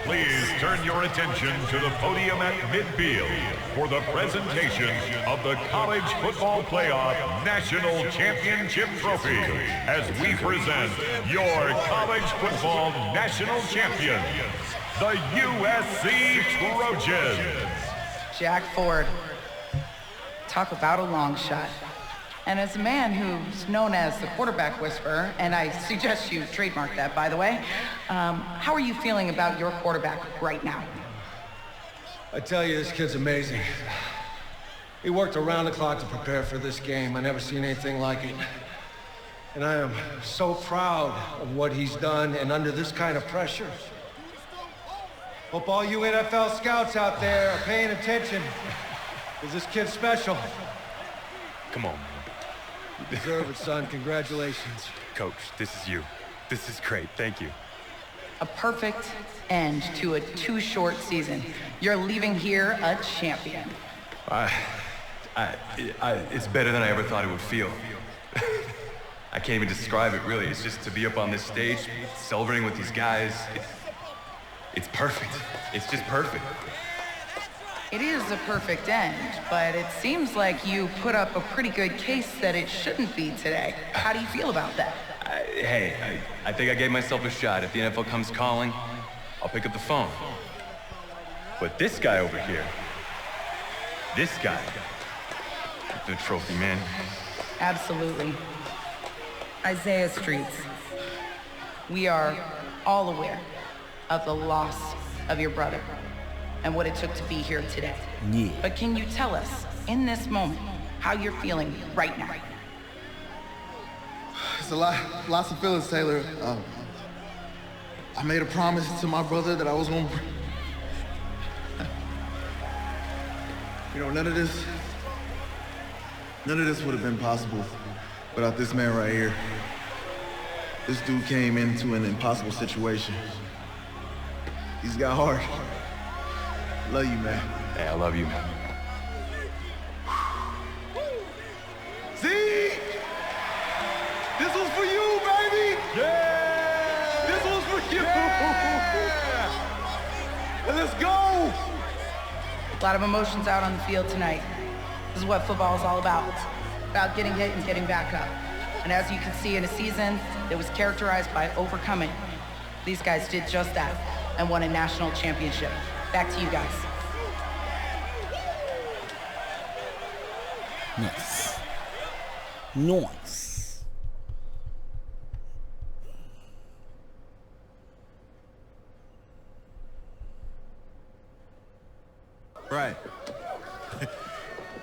please turn your attention to the podium at midfield for the presentation of the College Football Playoff National Championship Trophy as we present your college football national champions, the USC Trojans. Jack Ford. Talk about a long shot. And as a man who's known as the quarterback whisperer, and I suggest you trademark that, by the way, how are you feeling about your quarterback right now? I tell you, this kid's amazing. He worked around the clock to prepare for this game. I never seen anything like it. And I am so proud of what he's done, and under this kind of pressure. Hope all you NFL scouts out there are paying attention, because this kid's special. Come on, man. You deserve it, son. Congratulations. Coach, this is you. This is great. Thank you. A perfect end to a too short season. You're leaving here a champion. It's better than I ever thought it would feel. I can't even describe it, really. It's just to be up on this stage, celebrating with these guys. It's perfect. It's just perfect. It is a perfect end, but it seems like you put up a pretty good case that it shouldn't be today. How do you feel about that? I think I gave myself a shot. If the NFL comes calling, I'll pick up the phone. But this guy over here, this guy, the trophy, man. Absolutely. Isaiah Streets, we are all aware of the loss of your brother. and what it took to be here today. Yeah. But can you tell us, in this moment, how you're feeling right now? It's lots of feelings, Taylor. I made a promise to my brother that I was gonna... You know, none of this would have been possible without this man right here. This dude came into an impossible situation. He's got heart. Love you, man. Hey, I love you. See? This was for you, baby! Yeah! This was for you! Yeah! Let's go! A lot of emotions out on the field tonight. This is what football is all about. About getting hit and getting back up. And as you can see, in a season that was characterized by overcoming, these guys did just that and won a national championship. Back to you guys. Nice. Nice. Right.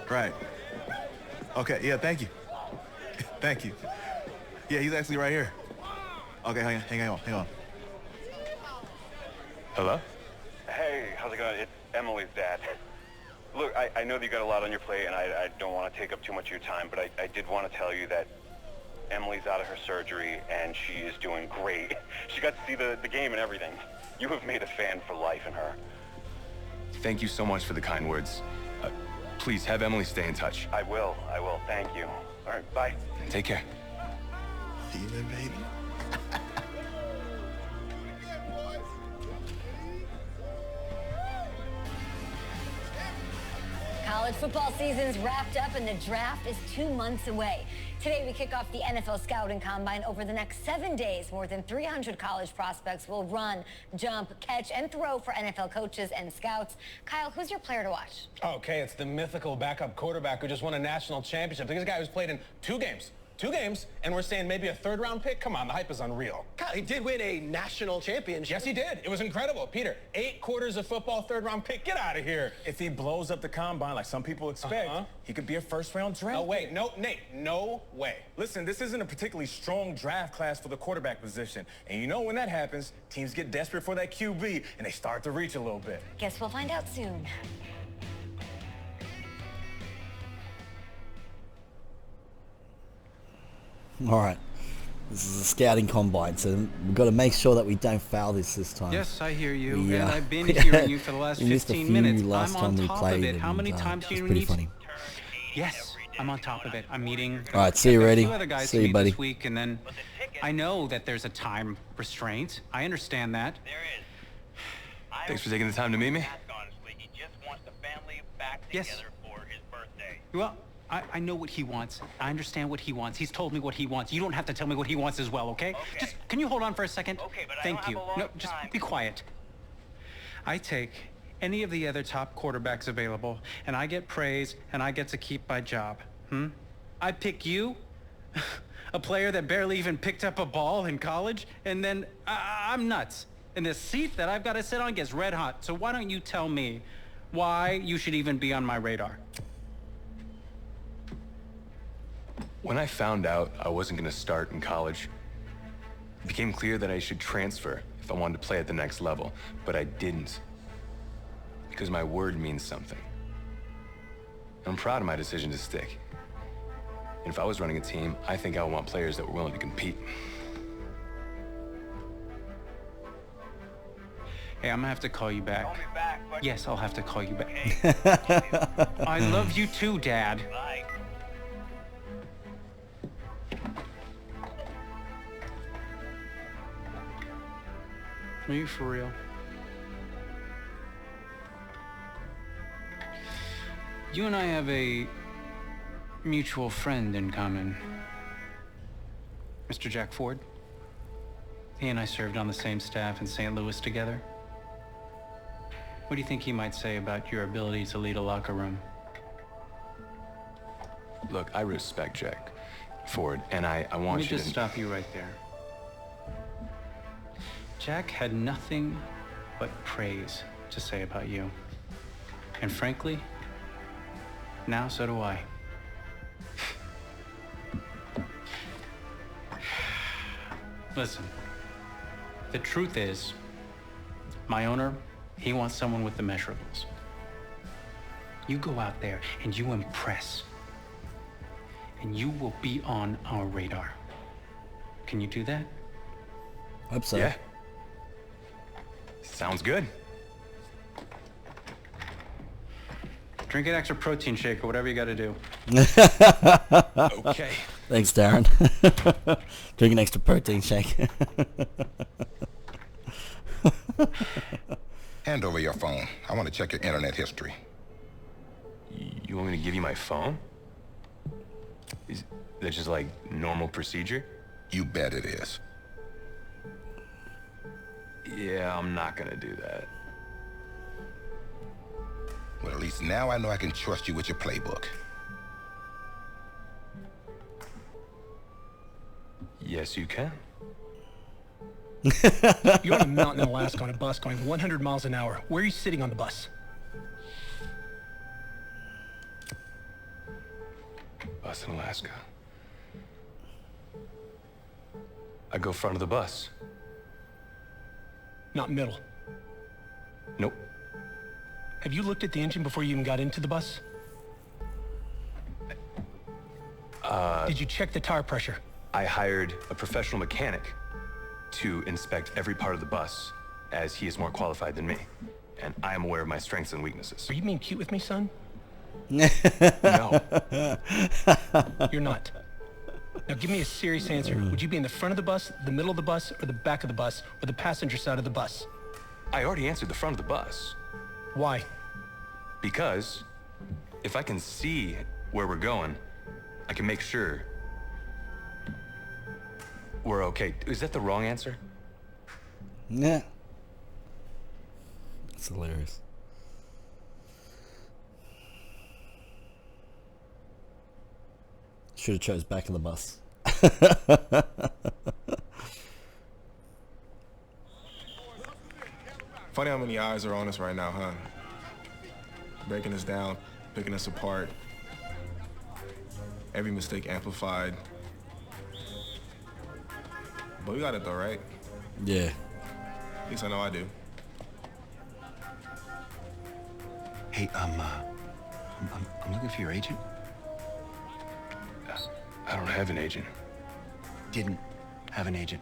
Right. Okay, yeah, thank you. Thank you. Yeah, he's actually right here. Okay, hang on. Hello? Hey, how's it going? It's Emily's dad. Look, I know that you got a lot on your plate, and I don't want to take up too much of your time, but I did want to tell you that Emily's out of her surgery, and she is doing great. She got to see the game and everything. You have made a fan for life in her. Thank you so much for the kind words. Please have Emily stay in touch. I will. Thank you. All right, bye. Take care. Even, baby. College football season's wrapped up and the draft is 2 months away. Today we kick off the NFL Scouting Combine. Over the next 7 days, more than 300 college prospects will run, jump, catch, and throw for NFL coaches and scouts. Kyle, who's your player to watch? Okay, it's the mythical backup quarterback who just won a national championship. This guy who's played in two games, and we're saying maybe a third-round pick? Come on, the hype is unreal. Kyle, he did win a national championship. Yes, he did. It was incredible. Peter, 8 quarters of football, third-round pick. Get out of here. If he blows up the combine like some people expect, he could be a first-round draft No way. No, Nate, no way. Listen, this isn't a particularly strong draft class for the quarterback position. And you know when that happens, teams get desperate for that QB, and they start to reach a little bit. Guess we'll find out soon. All right. This is a scouting combine, so we've got to make sure that we don't foul this time. Yes, I hear you, and I've been hearing you for the last 15 minutes. Last I'm time on we top played, of it. How many times do you need? Funny. Yes, I'm on top of it. I'm meeting. All right, see you, ready. Two other guys See you, buddy. this week, and then I know that there's a time restraint. I understand that. Thanks for taking the time to meet me. Yes. Well, I know what he wants. I understand what he wants. He's told me what he wants. You don't have to tell me what he wants as well, okay? Just, can you hold on for a second? Okay, but Thank I don't you. have a long No, just time. be quiet. I take any of the other top quarterbacks available, and I get praise, and I get to keep my job. I pick you, a player that barely even picked up a ball in college, and then I'm nuts. And this seat that I've got to sit on gets red hot. So why don't you tell me why you should even be on my radar? When I found out I wasn't going to start in college, it became clear that I should transfer if I wanted to play at the next level, but I didn't. Because my word means something. I'm proud of my decision to stick. And if I was running a team, I think I would want players that were willing to compete. Hey, I'm gonna have to call you back. Yes, I'll have to call you back. I love you too, Dad. Are you for real? You and I have a mutual friend in common. Mr. Jack Ford. He and I served on the same staff in St. Louis together. What do you think he might say about your ability to lead a locker room? Look, I respect Jack Ford, and I want Let me you to... just stop you right there. Jack had nothing but praise to say about you. And frankly, now so do I. Listen, the truth is, my owner, he wants someone with the measurables. You go out there and you impress, and you will be on our radar. Can you do that? Hope so. Yeah. Sounds good. Drink an extra protein shake or whatever you got to do. Okay. Thanks, Darren. Drink an extra protein shake. Hand over your phone. I want to check your internet history. You want me to give you my phone? Is that just like normal procedure? You bet it is. Yeah, I'm not gonna do that. Well, at least now I know I can trust you with your playbook. Yes, you can. You're on a mountain in Alaska on a bus going 100 miles an hour. Where are you sitting on the bus? Bus in Alaska. I go front of the bus. Not middle. Nope. Have you looked at the engine before you even got into the bus? Did you check the tire pressure? I hired a professional mechanic to inspect every part of the bus, as he is more qualified than me. And I am aware of my strengths and weaknesses. Are you being cute with me, son? No. You're not. Now give me a serious answer. Would you be in the front of the bus, the middle of the bus, or the back of the bus, or the passenger side of the bus? I already answered the front of the bus. Why? Because if I can see where we're going, I can make sure we're okay. Is that the wrong answer? Yeah. That's hilarious. Should have chose back of the bus. Funny how many eyes are on us right now, huh? Breaking us down, picking us apart. Every mistake amplified. But we got it though, right? Yeah. At least I know I do. Hey, I'm looking for your agent. I don't have an agent. Didn't have an agent.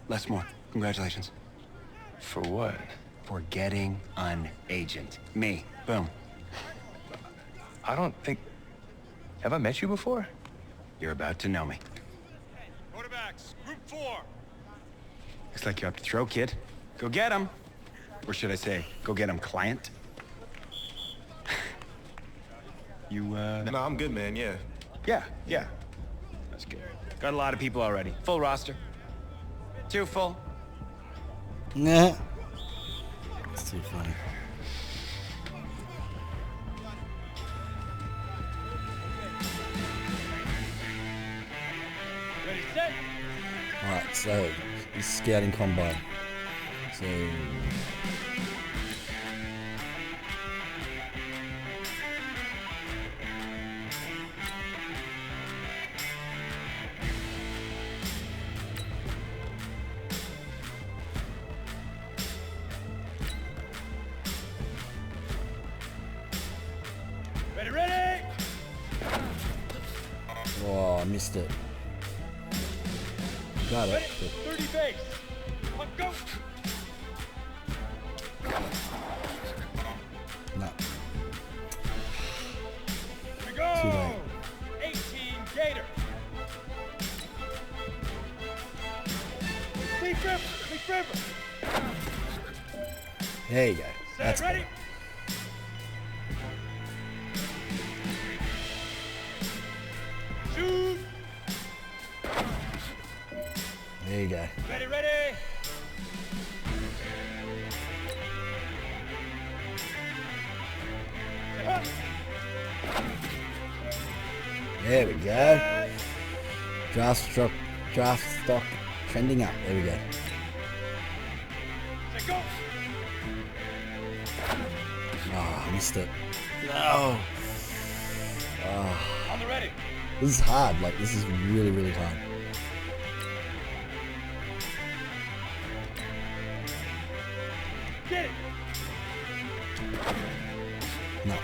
Les Moore, congratulations. For what? For getting an agent. Me. Boom. I don't think... Have I met you before? You're about to know me. Quarterbacks, group 4. Looks like you're up to throw, kid. Go get him. Or should I say, go get him, client. You, No, I'm good, man, yeah. Yeah. That's good. Got a lot of people already. Full roster. Too full. Nah. It's too funny. Ready, set. Alright, so he's scouting combine. So Ready. oh, I missed it. Got it. 30 base. On go. No. Here we go. Too late. 18 Gator. Leaf River. There you go. Set, That's ready. better. Shoot. There you go. Ready. There we go. Draft stock trending up. There we go. Set, go. Oh, I missed it. No. On the ready. This is hard. Like, this is really, really hard. Get it. No.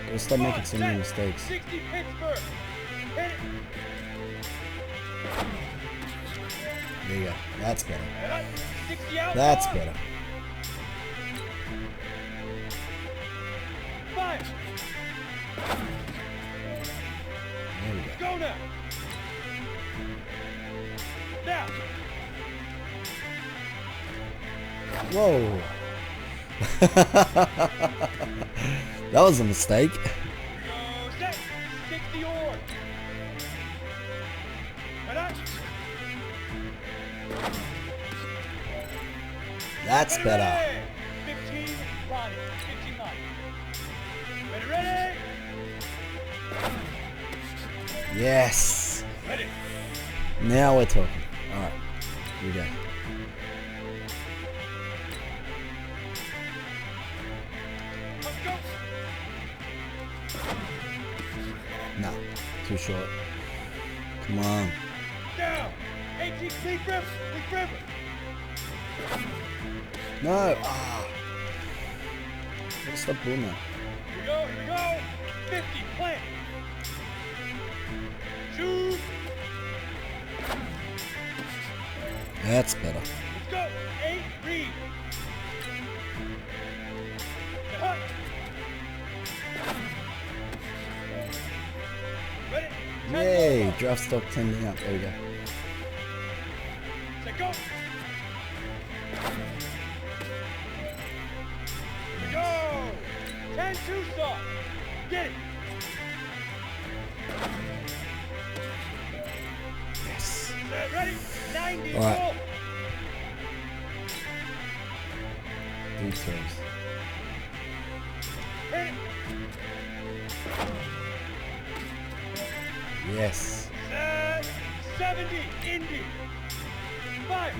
Gotta stop making so many mistakes. 60 Pittsburgh. Hit it. There you go. That's better. 60 out. That's better. 5. There we go. Go now. Now. Whoa. That was a mistake. Go set. 60 or. That's better. 15 Ronnie. 15 line. Ready. Yes. Ready. Now we're talking. Alright. Here we go. No. Too short. Come on. Down. 18 League River. No. Ah. Gotta stop doing that. Here we go. 50, plant. Shoot. That's better. Let's go. 8, read. Hut. Ready. Yay. Draft stock 10 out. There we go. Set, go. Here we go. 10, 2 stop. Get it. Yes. Set, ready. 90. All right. Roll. Deep throws. Hit it. Yes. Set. 70. Indy. 5.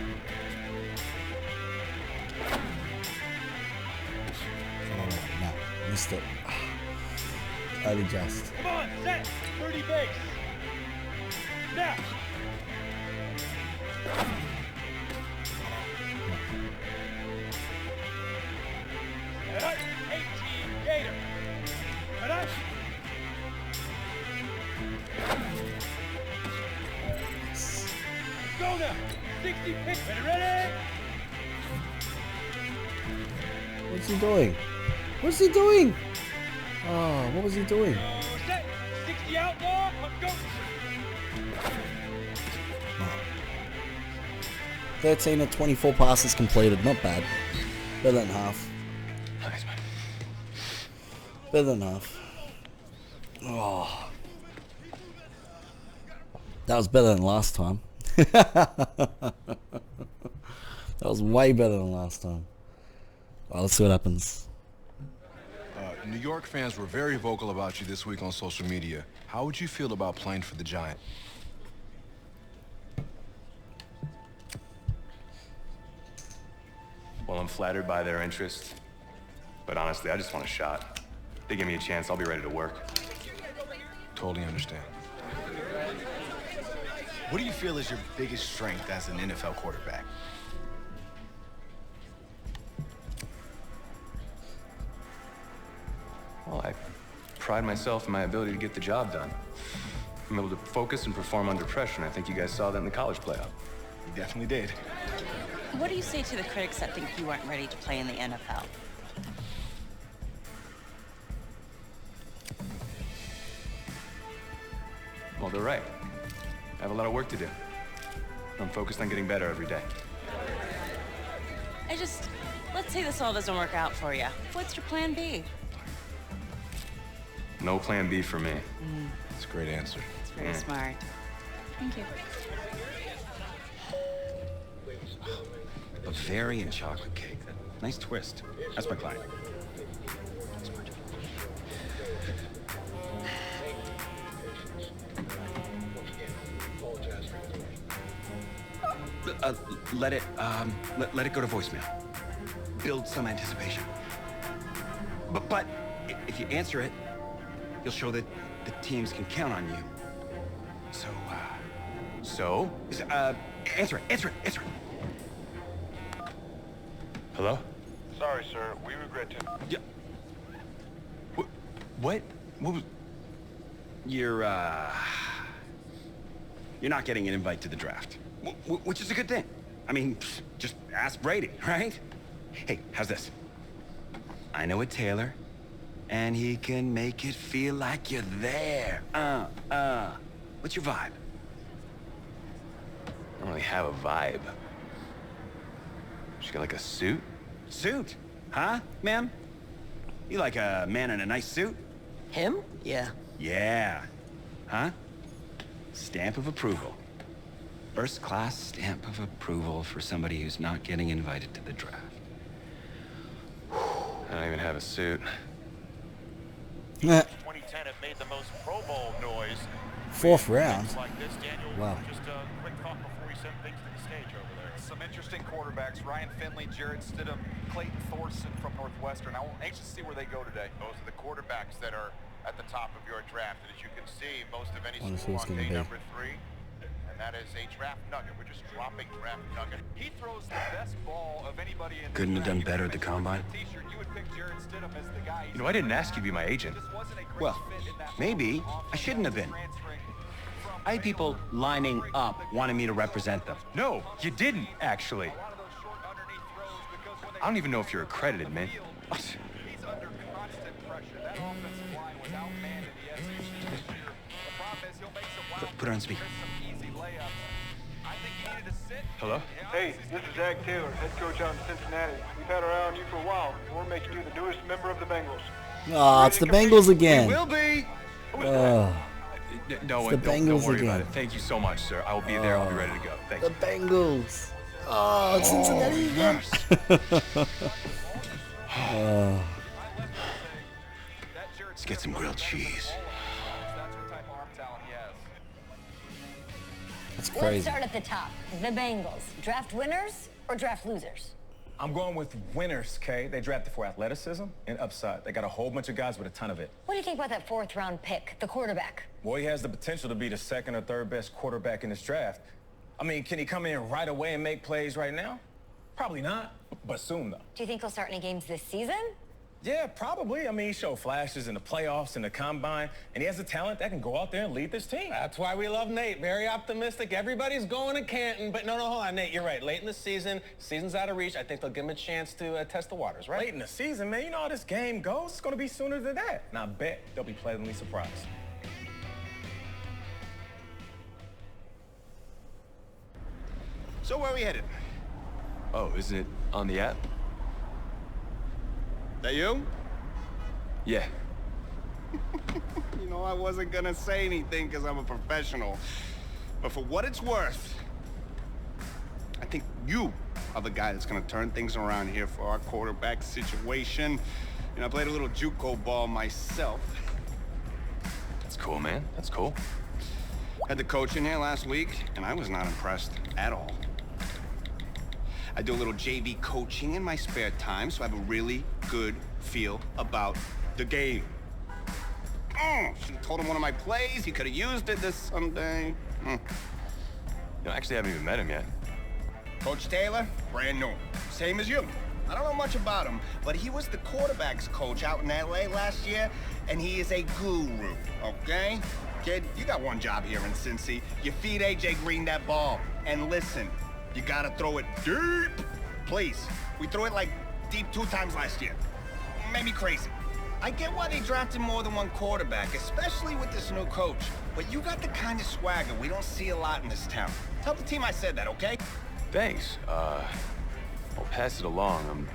Oh, no. Missed it. Only just. Come on. Set. 30 base. Now. Set. 18 Gator. Ready. Yes. Go now. 60 pitch. Ready. What's he doing? What's he doing? Oh, what was he doing? Go set. 60 outlaw. Go. 13 of 24 passes completed. Not bad. Better than half. Nice, man. Better than half. Oh. That was better than last time. That was way better than last time. Well, let's see what happens. New York fans were very vocal about you this week on social media. How would you feel about playing for the Giant? Well, I'm flattered by their interest, but honestly, I just want a shot. They give me a chance, I'll be ready to work. Totally understand. What do you feel is your biggest strength as an NFL quarterback? Well, I pride myself in my ability to get the job done. I'm able to focus and perform under pressure, and I think you guys saw that in the college playoff. You definitely did. What do you say to the critics that think you weren't ready to play in the NFL? Well, they're right. I have a lot of work to do. I'm focused on getting better every day. Let's say this all doesn't work out for you. What's your plan B? No plan B for me. That's a great answer. It's very smart. Thank you. Bavarian chocolate cake. Nice twist. That's my client. Let it go to voicemail. build some anticipation. But if you answer it, you'll show that the teams can count on you. So, answer it. Hello? Sorry, sir. We regret to... Yeah. What? What was... You're not getting an invite to the draft. Which is a good thing. I mean, just ask Brady, right? Hey, how's this? I know a tailor, and he can make it feel like you're there. What's your vibe? I don't really have a vibe. She got like a suit? Suit? Huh, ma'am? You like a man in a nice suit? Him? Yeah. Yeah. Huh? Stamp of approval. First class stamp of approval for somebody who's not getting invited to the draft. I don't even have a suit. 2010 have made the most Pro Bowl noise. Fourth round. Like this, Daniel, wow. Just a quick thought before we send things to the stage over there. Some interesting quarterbacks. Ryan Finley, Jarrett Stidham, Clayton Thorson from Northwestern. I'm anxious to see where they go today. Those are the quarterbacks that are at the top of your draft. And as you can see, most of any Honestly, school it's on gonna day be. number 3. And that is a draft nugget. We're just dropping draft nugget. He throws the best ball of anybody in the Couldn't have done better at the combine. You would pick Jarrett Stidham as the guy. You know, I didn't ask you to be my agent. Well, maybe I shouldn't have been. I had people lining up wanting me to represent them. No, you didn't, actually. I don't even know if you're accredited, man. He's under constant pressure. That offensive line was outmanned in the SEC this year. The problem is he'll make some wild Put her on speaker. some easy layups. I think he needed to sit. Hello? Hey, this is Zach Taylor, head coach out in Cincinnati. We've had our eye on you for a while, and we're making you the newest member of the Bengals. Oh, it's the Bengals again. We will be. Oh, No, the don't Bengals worry again. about it. Thank you so much, sir. I will be there. I'll be ready to go. Thank the you. Bengals. Oh, it's Cincinnati again. Oh. Let's get some grilled cheese. That's Let's crazy. start at the top. The Bengals. Draft winners or draft losers? I'm going with winners, Kay. They drafted for athleticism and upside. They got a whole bunch of guys with a ton of it. What do you think about that 4th round pick, the quarterback? Boy, he has the potential to be the 2nd or 3rd best quarterback in this draft. I mean, can he come in right away and make plays right now? Probably not, but soon, though. Do you think he'll start any games this season? Yeah, probably. I mean, he showed flashes in the playoffs and the combine, and he has the talent that can go out there and lead this team. That's why we love Nate. Very optimistic. Everybody's going to Canton, but no, hold on, Nate. You're right. Late in the season's out of reach. I think they'll give him a chance to test the waters, right? Late in the season, man. You know how this game goes. It's going to be sooner than that. And I bet they'll be pleasantly surprised. So where are we headed? Oh, isn't it on the app? That you? Yeah. You know, I wasn't gonna say anything because I'm a professional. But for what it's worth, I think you are the guy that's gonna turn things around here for our quarterback situation. And I played a little JUCO ball myself. That's cool, man. That's cool. Had the coach in here last week, and I was not impressed at all. I do a little JV coaching in my spare time, so I have a really good feel about the game. Should have told him one of my plays. He could have used it this Sunday. You know, actually, I haven't even met him yet. Coach Taylor, brand new. Same as you. I don't know much about him, but he was the quarterback's coach out in LA last year, and he is a guru, okay? Kid, you got one job here in Cincy. You feed AJ Green that ball. And listen, you gotta throw it deep. Please. We threw it like deep 2 times last year. Maybe crazy. I get why they drafted more than one quarterback, especially with this new coach. But you got the kind of swagger we don't see a lot in this town. Tell the team I said that, okay? Thanks. I'll pass it along. I'm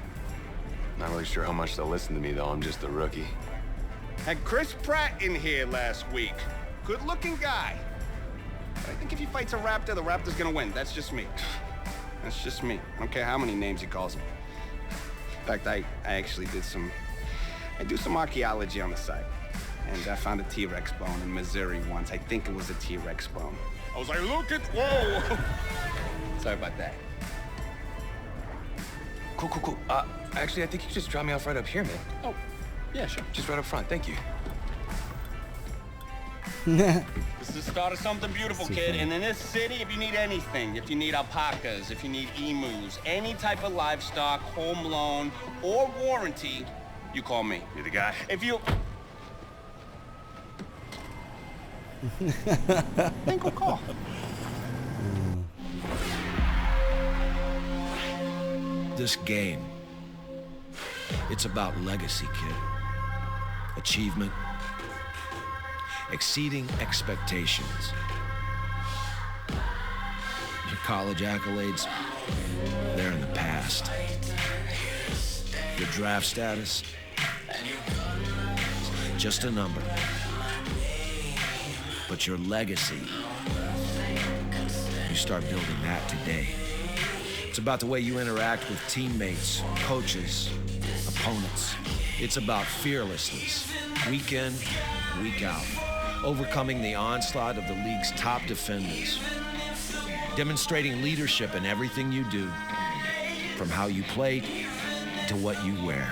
not really sure how much they'll listen to me, though. I'm just a rookie. Had Chris Pratt in here last week. Good-looking guy. But I think if he fights a raptor, the raptor's gonna win. That's just me. That's just me. I don't care how many names he calls him. In fact, I actually did some archaeology on the site. And I found a T-Rex bone in Missouri once. I think it was a T-Rex bone. I was like, look at, whoa! Sorry about that. Cool. Actually, I think you can just drop me off right up here, man. Oh, yeah, sure. Just right up front. Thank you. This is the start of something beautiful, kid. And in this city, if you need anything, if you need alpacas, if you need emus, any type of livestock, home loan, or warranty, you call me. You're the guy. If you... Then go call. This game, it's about legacy, kid. Achievement. Exceeding expectations. Your college accolades, they're in the past. Your draft status, just a number. But your legacy, you start building that today. It's about the way you interact with teammates, coaches, opponents. It's about fearlessness, week in, week out. Overcoming the onslaught of the league's top defenders. Demonstrating leadership in everything you do, from how you play to what you wear.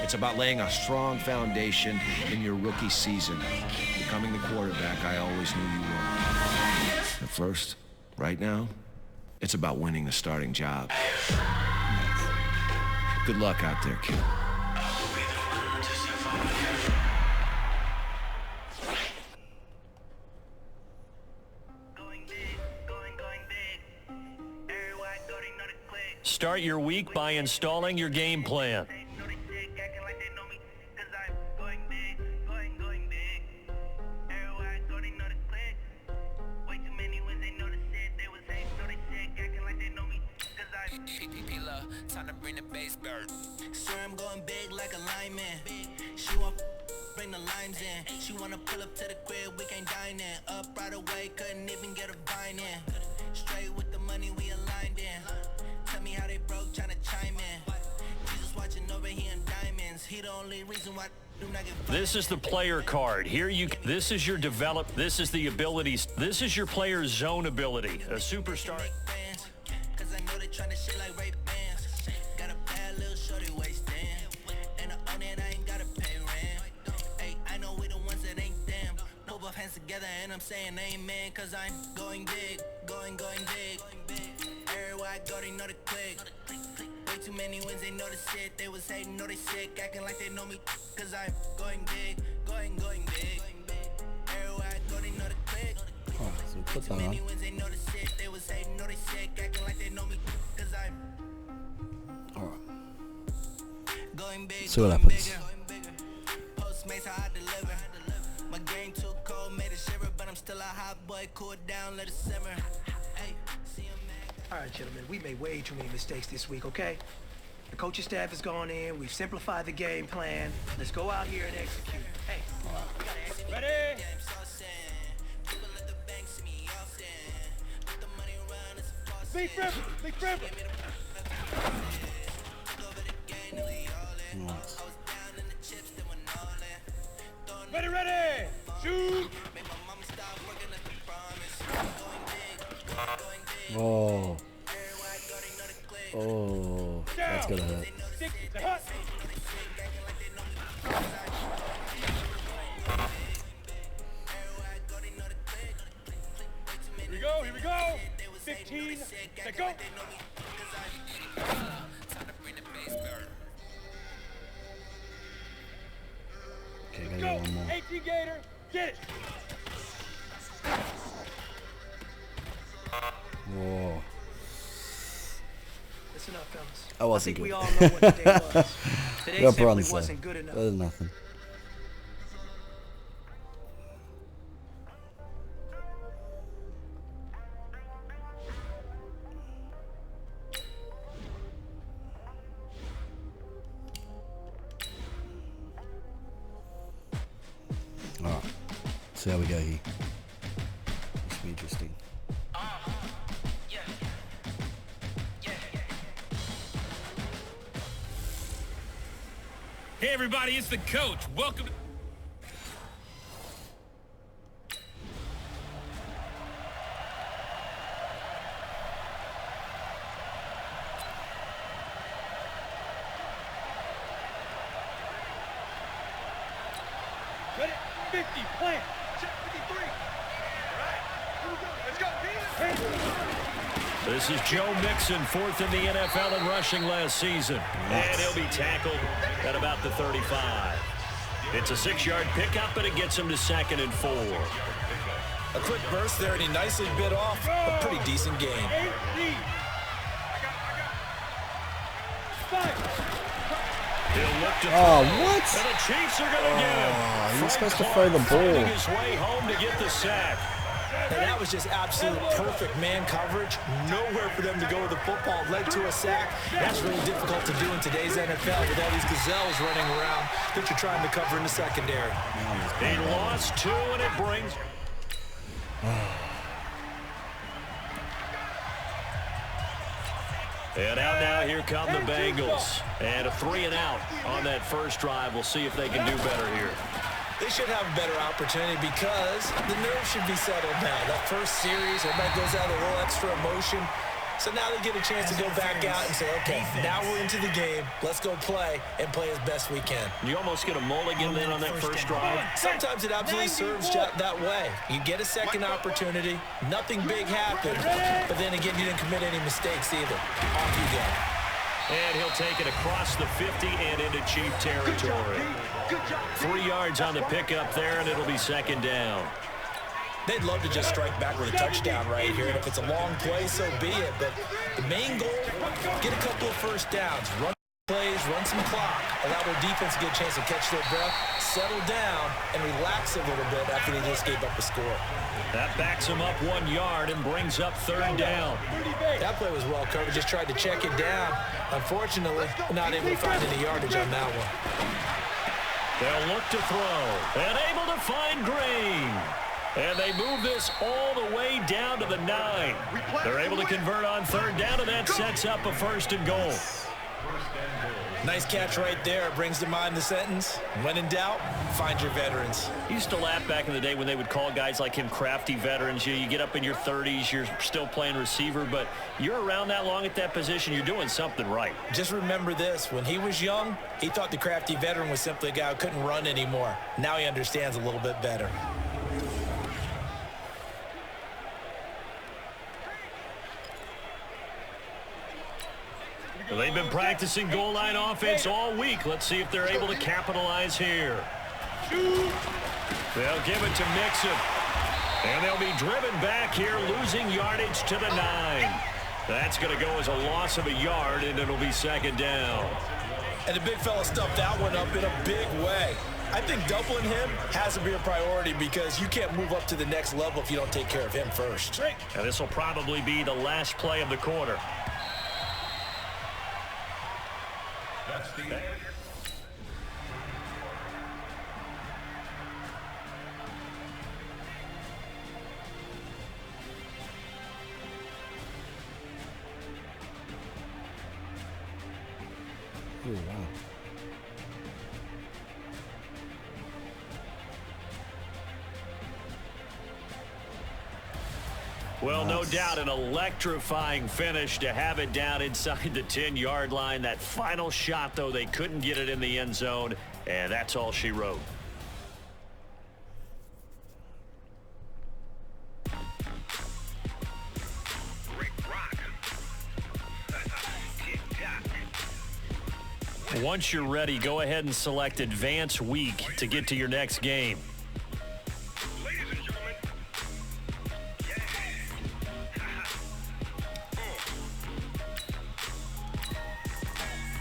It's about laying a strong foundation in your rookie season, becoming the quarterback I always knew you were. At first, right now, it's about winning the starting job. Good luck out there, kid. Start your week by installing your game plan. Time to bring the base bird. Sir, I'm going big like a lineman. She want bring the limes in. She wanna pull up to the crib, we can't dine in. Up right away, couldn't even get a vine in. Straight with the money we aligned in. Tell me how they broke, tryna chime in. Jesus watching over here in diamonds. He the only reason why do not get. This is the player card. This is your this is the abilities. This is your player's zone ability. A superstar. Cause I know they tryna shit like Ray Bans. Got a bad little shorty waist in. And I own it, I ain't gotta pay rent. Hey, I know we the ones that ain't them. No both hands together and I'm saying amen. Cause I'm going big, going big. Everywhere I go, they know the click. Way too many wins, they know the shit. They was hating, know they sick, acting like they know me. Cause I'm going big, going big. Everywhere I go, they know the click. Oh, so put that on. Alright. See what happens. My game too cold, made it shiver, but I'm still a hot boy. Cool it down, let it simmer. All right, gentlemen, we made way too many mistakes this week, okay? The coaching staff has gone in. We've simplified the game plan. Let's go out here and execute. Hey, we gotta execute. Ready? Big Ripper! Ready! Shoot! Oh. Oh. That's gonna hurt. Here we go. 15, let go. Okay, gotta go one more. 18 Gator, get it. Whoa. Listen up, fellas. That wasn't I think good. we all know what the day was. Today Your simply bronze, wasn't good enough. There's nothing. Alright, see how we go here. This should be interesting. Hey everybody, it's the coach. Welcome to... 50, plant. Check 53. All right, here we go. Let's go. This is Joe Mixon, 4th in the NFL in rushing last season. And he'll be tackled at about the 35. It's a 6-yard pickup, and it gets him to 2nd and 4. A quick burst there, and he nicely bit off a pretty decent gain. He'll look to Oh, throw, what? and the Chiefs are going to get him. He was supposed to throw the ball. Finding his way home to get the sack. And that was just absolute perfect man coverage. Nowhere for them to go with the football. Led to a sack. That's really difficult to do in today's NFL with all these gazelles running around that you're trying to cover in the secondary. He lost 2, and it brings... And out now, here come the Bengals. And a 3-and-out on that first drive. We'll see if they can do better here. They should have a better opportunity because the nerves should be settled now. That first series, everybody goes out with a little extra emotion. So now they get a chance to go back out and say, okay, now we're into the game. Let's go play and play as best we can. You almost get a mulligan then on that first drive. Sometimes it absolutely serves that way. You get a second opportunity. Nothing big happened. But then again, you didn't commit any mistakes either. Off you go. And he'll take it across the 50 and into Chief territory. 3 yards on the pickup there, and it'll be 2nd down. They'd love to just strike back with a touchdown right here. And if it's a long play, so be it. But the main goal, get a couple of first downs. Run plays, run some clock. Allow their defense to get a chance to catch their breath, settle down, and relax a little bit after they just gave up a score. That backs him up 1 yard and brings up 3rd down. That play was well covered. Just tried to check it down. Unfortunately, not able to find any yardage on that one. They'll look to throw. And able to find Green. And they move this all the way down to the 9. They're able to convert on 3rd down, and that sets up a 1st and goal. Nice catch right there. Brings to mind the sentence, when in doubt, find your veterans. You used to laugh back in the day when they would call guys like him crafty veterans. You get up in your 30s, you're still playing receiver, but you're around that long at that position, you're doing something right. Just remember this, when he was young, he thought the crafty veteran was simply a guy who couldn't run anymore. Now he understands a little bit better. They've been practicing goal line offense all week. Let's see if they're able to capitalize here. They'll give it to Mixon. And they'll be driven back here, losing yardage to the 9. That's going to go as a loss of a yard, and it'll be 2nd down. And the big fella stuffed that one up in a big way. I think doubling him has to be a priority because you can't move up to the next level if you don't take care of him first. And this will probably be the last play of the quarter. That's the end. Oh, wow. Well, no doubt an electrifying finish to have it down inside the 10-yard line. That final shot, though, they couldn't get it in the end zone, and that's all she wrote. Once you're ready, go ahead and select Advance Week to get to your next game.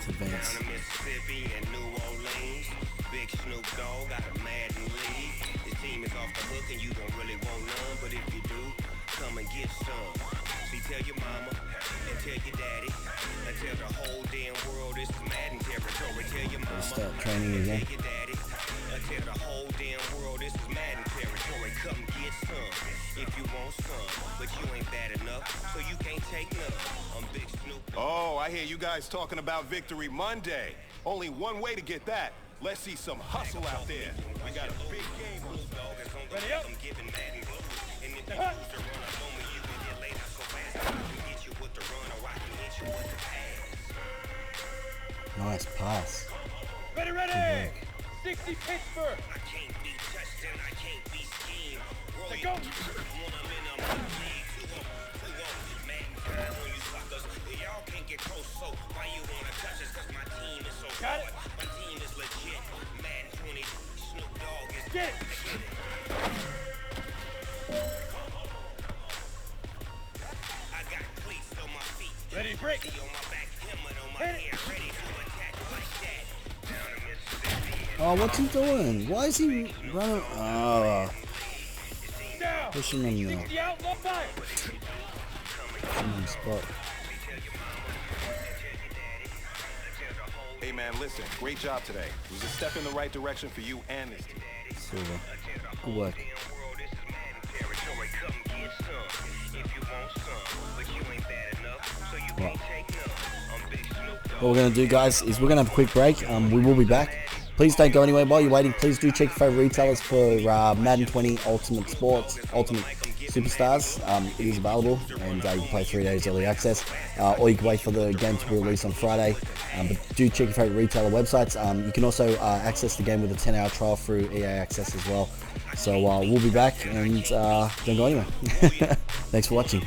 Advance. Mississippi and New Orleans. Big Snoop Dogg got a Madden league. This team is off the hook and you don't really want none, but if you do, come and get some. See, tell your mama and tell your daddy and tell the whole damn world this is Madden territory. Tell your mama Start training again. tell your daddy and tell the whole damn world this is Madden territory. Come get some if you want some, but you ain't bad enough, so you can't take none. I'm Big Snoop. Oh, I hear you guys talking about Victory Monday. Only one way to get that. Let's see some hustle out there. We got a big game on. Ready up. I'm giving Madden gloves. And if you lose the run up on me, you can get laid out so fast. I can hit you with the run or I can hit you with the pass. Nice pass. Ready, ready. 60 Pittsburgh. I can't be touched and I Oh, what's he doing? Why is he running? Oh, pushing him now. Spot. Hey man, listen, great job today. It was a step in the right direction for you and this team. Silver. Good work. Right. What we're going to do, guys, is we're going to have a quick break. We will be back. Please don't go anywhere while you're waiting. Please do check your favorite retailers for Madden 20 Ultimate Sports, Ultimate Superstars. It is available, and you can play 3 days early access, or you can wait for the game to be released on Friday. But do check your favorite retailer websites. You can also access the game with a 10-hour trial through EA Access as well. So we'll be back, and don't go anywhere. Thanks for watching.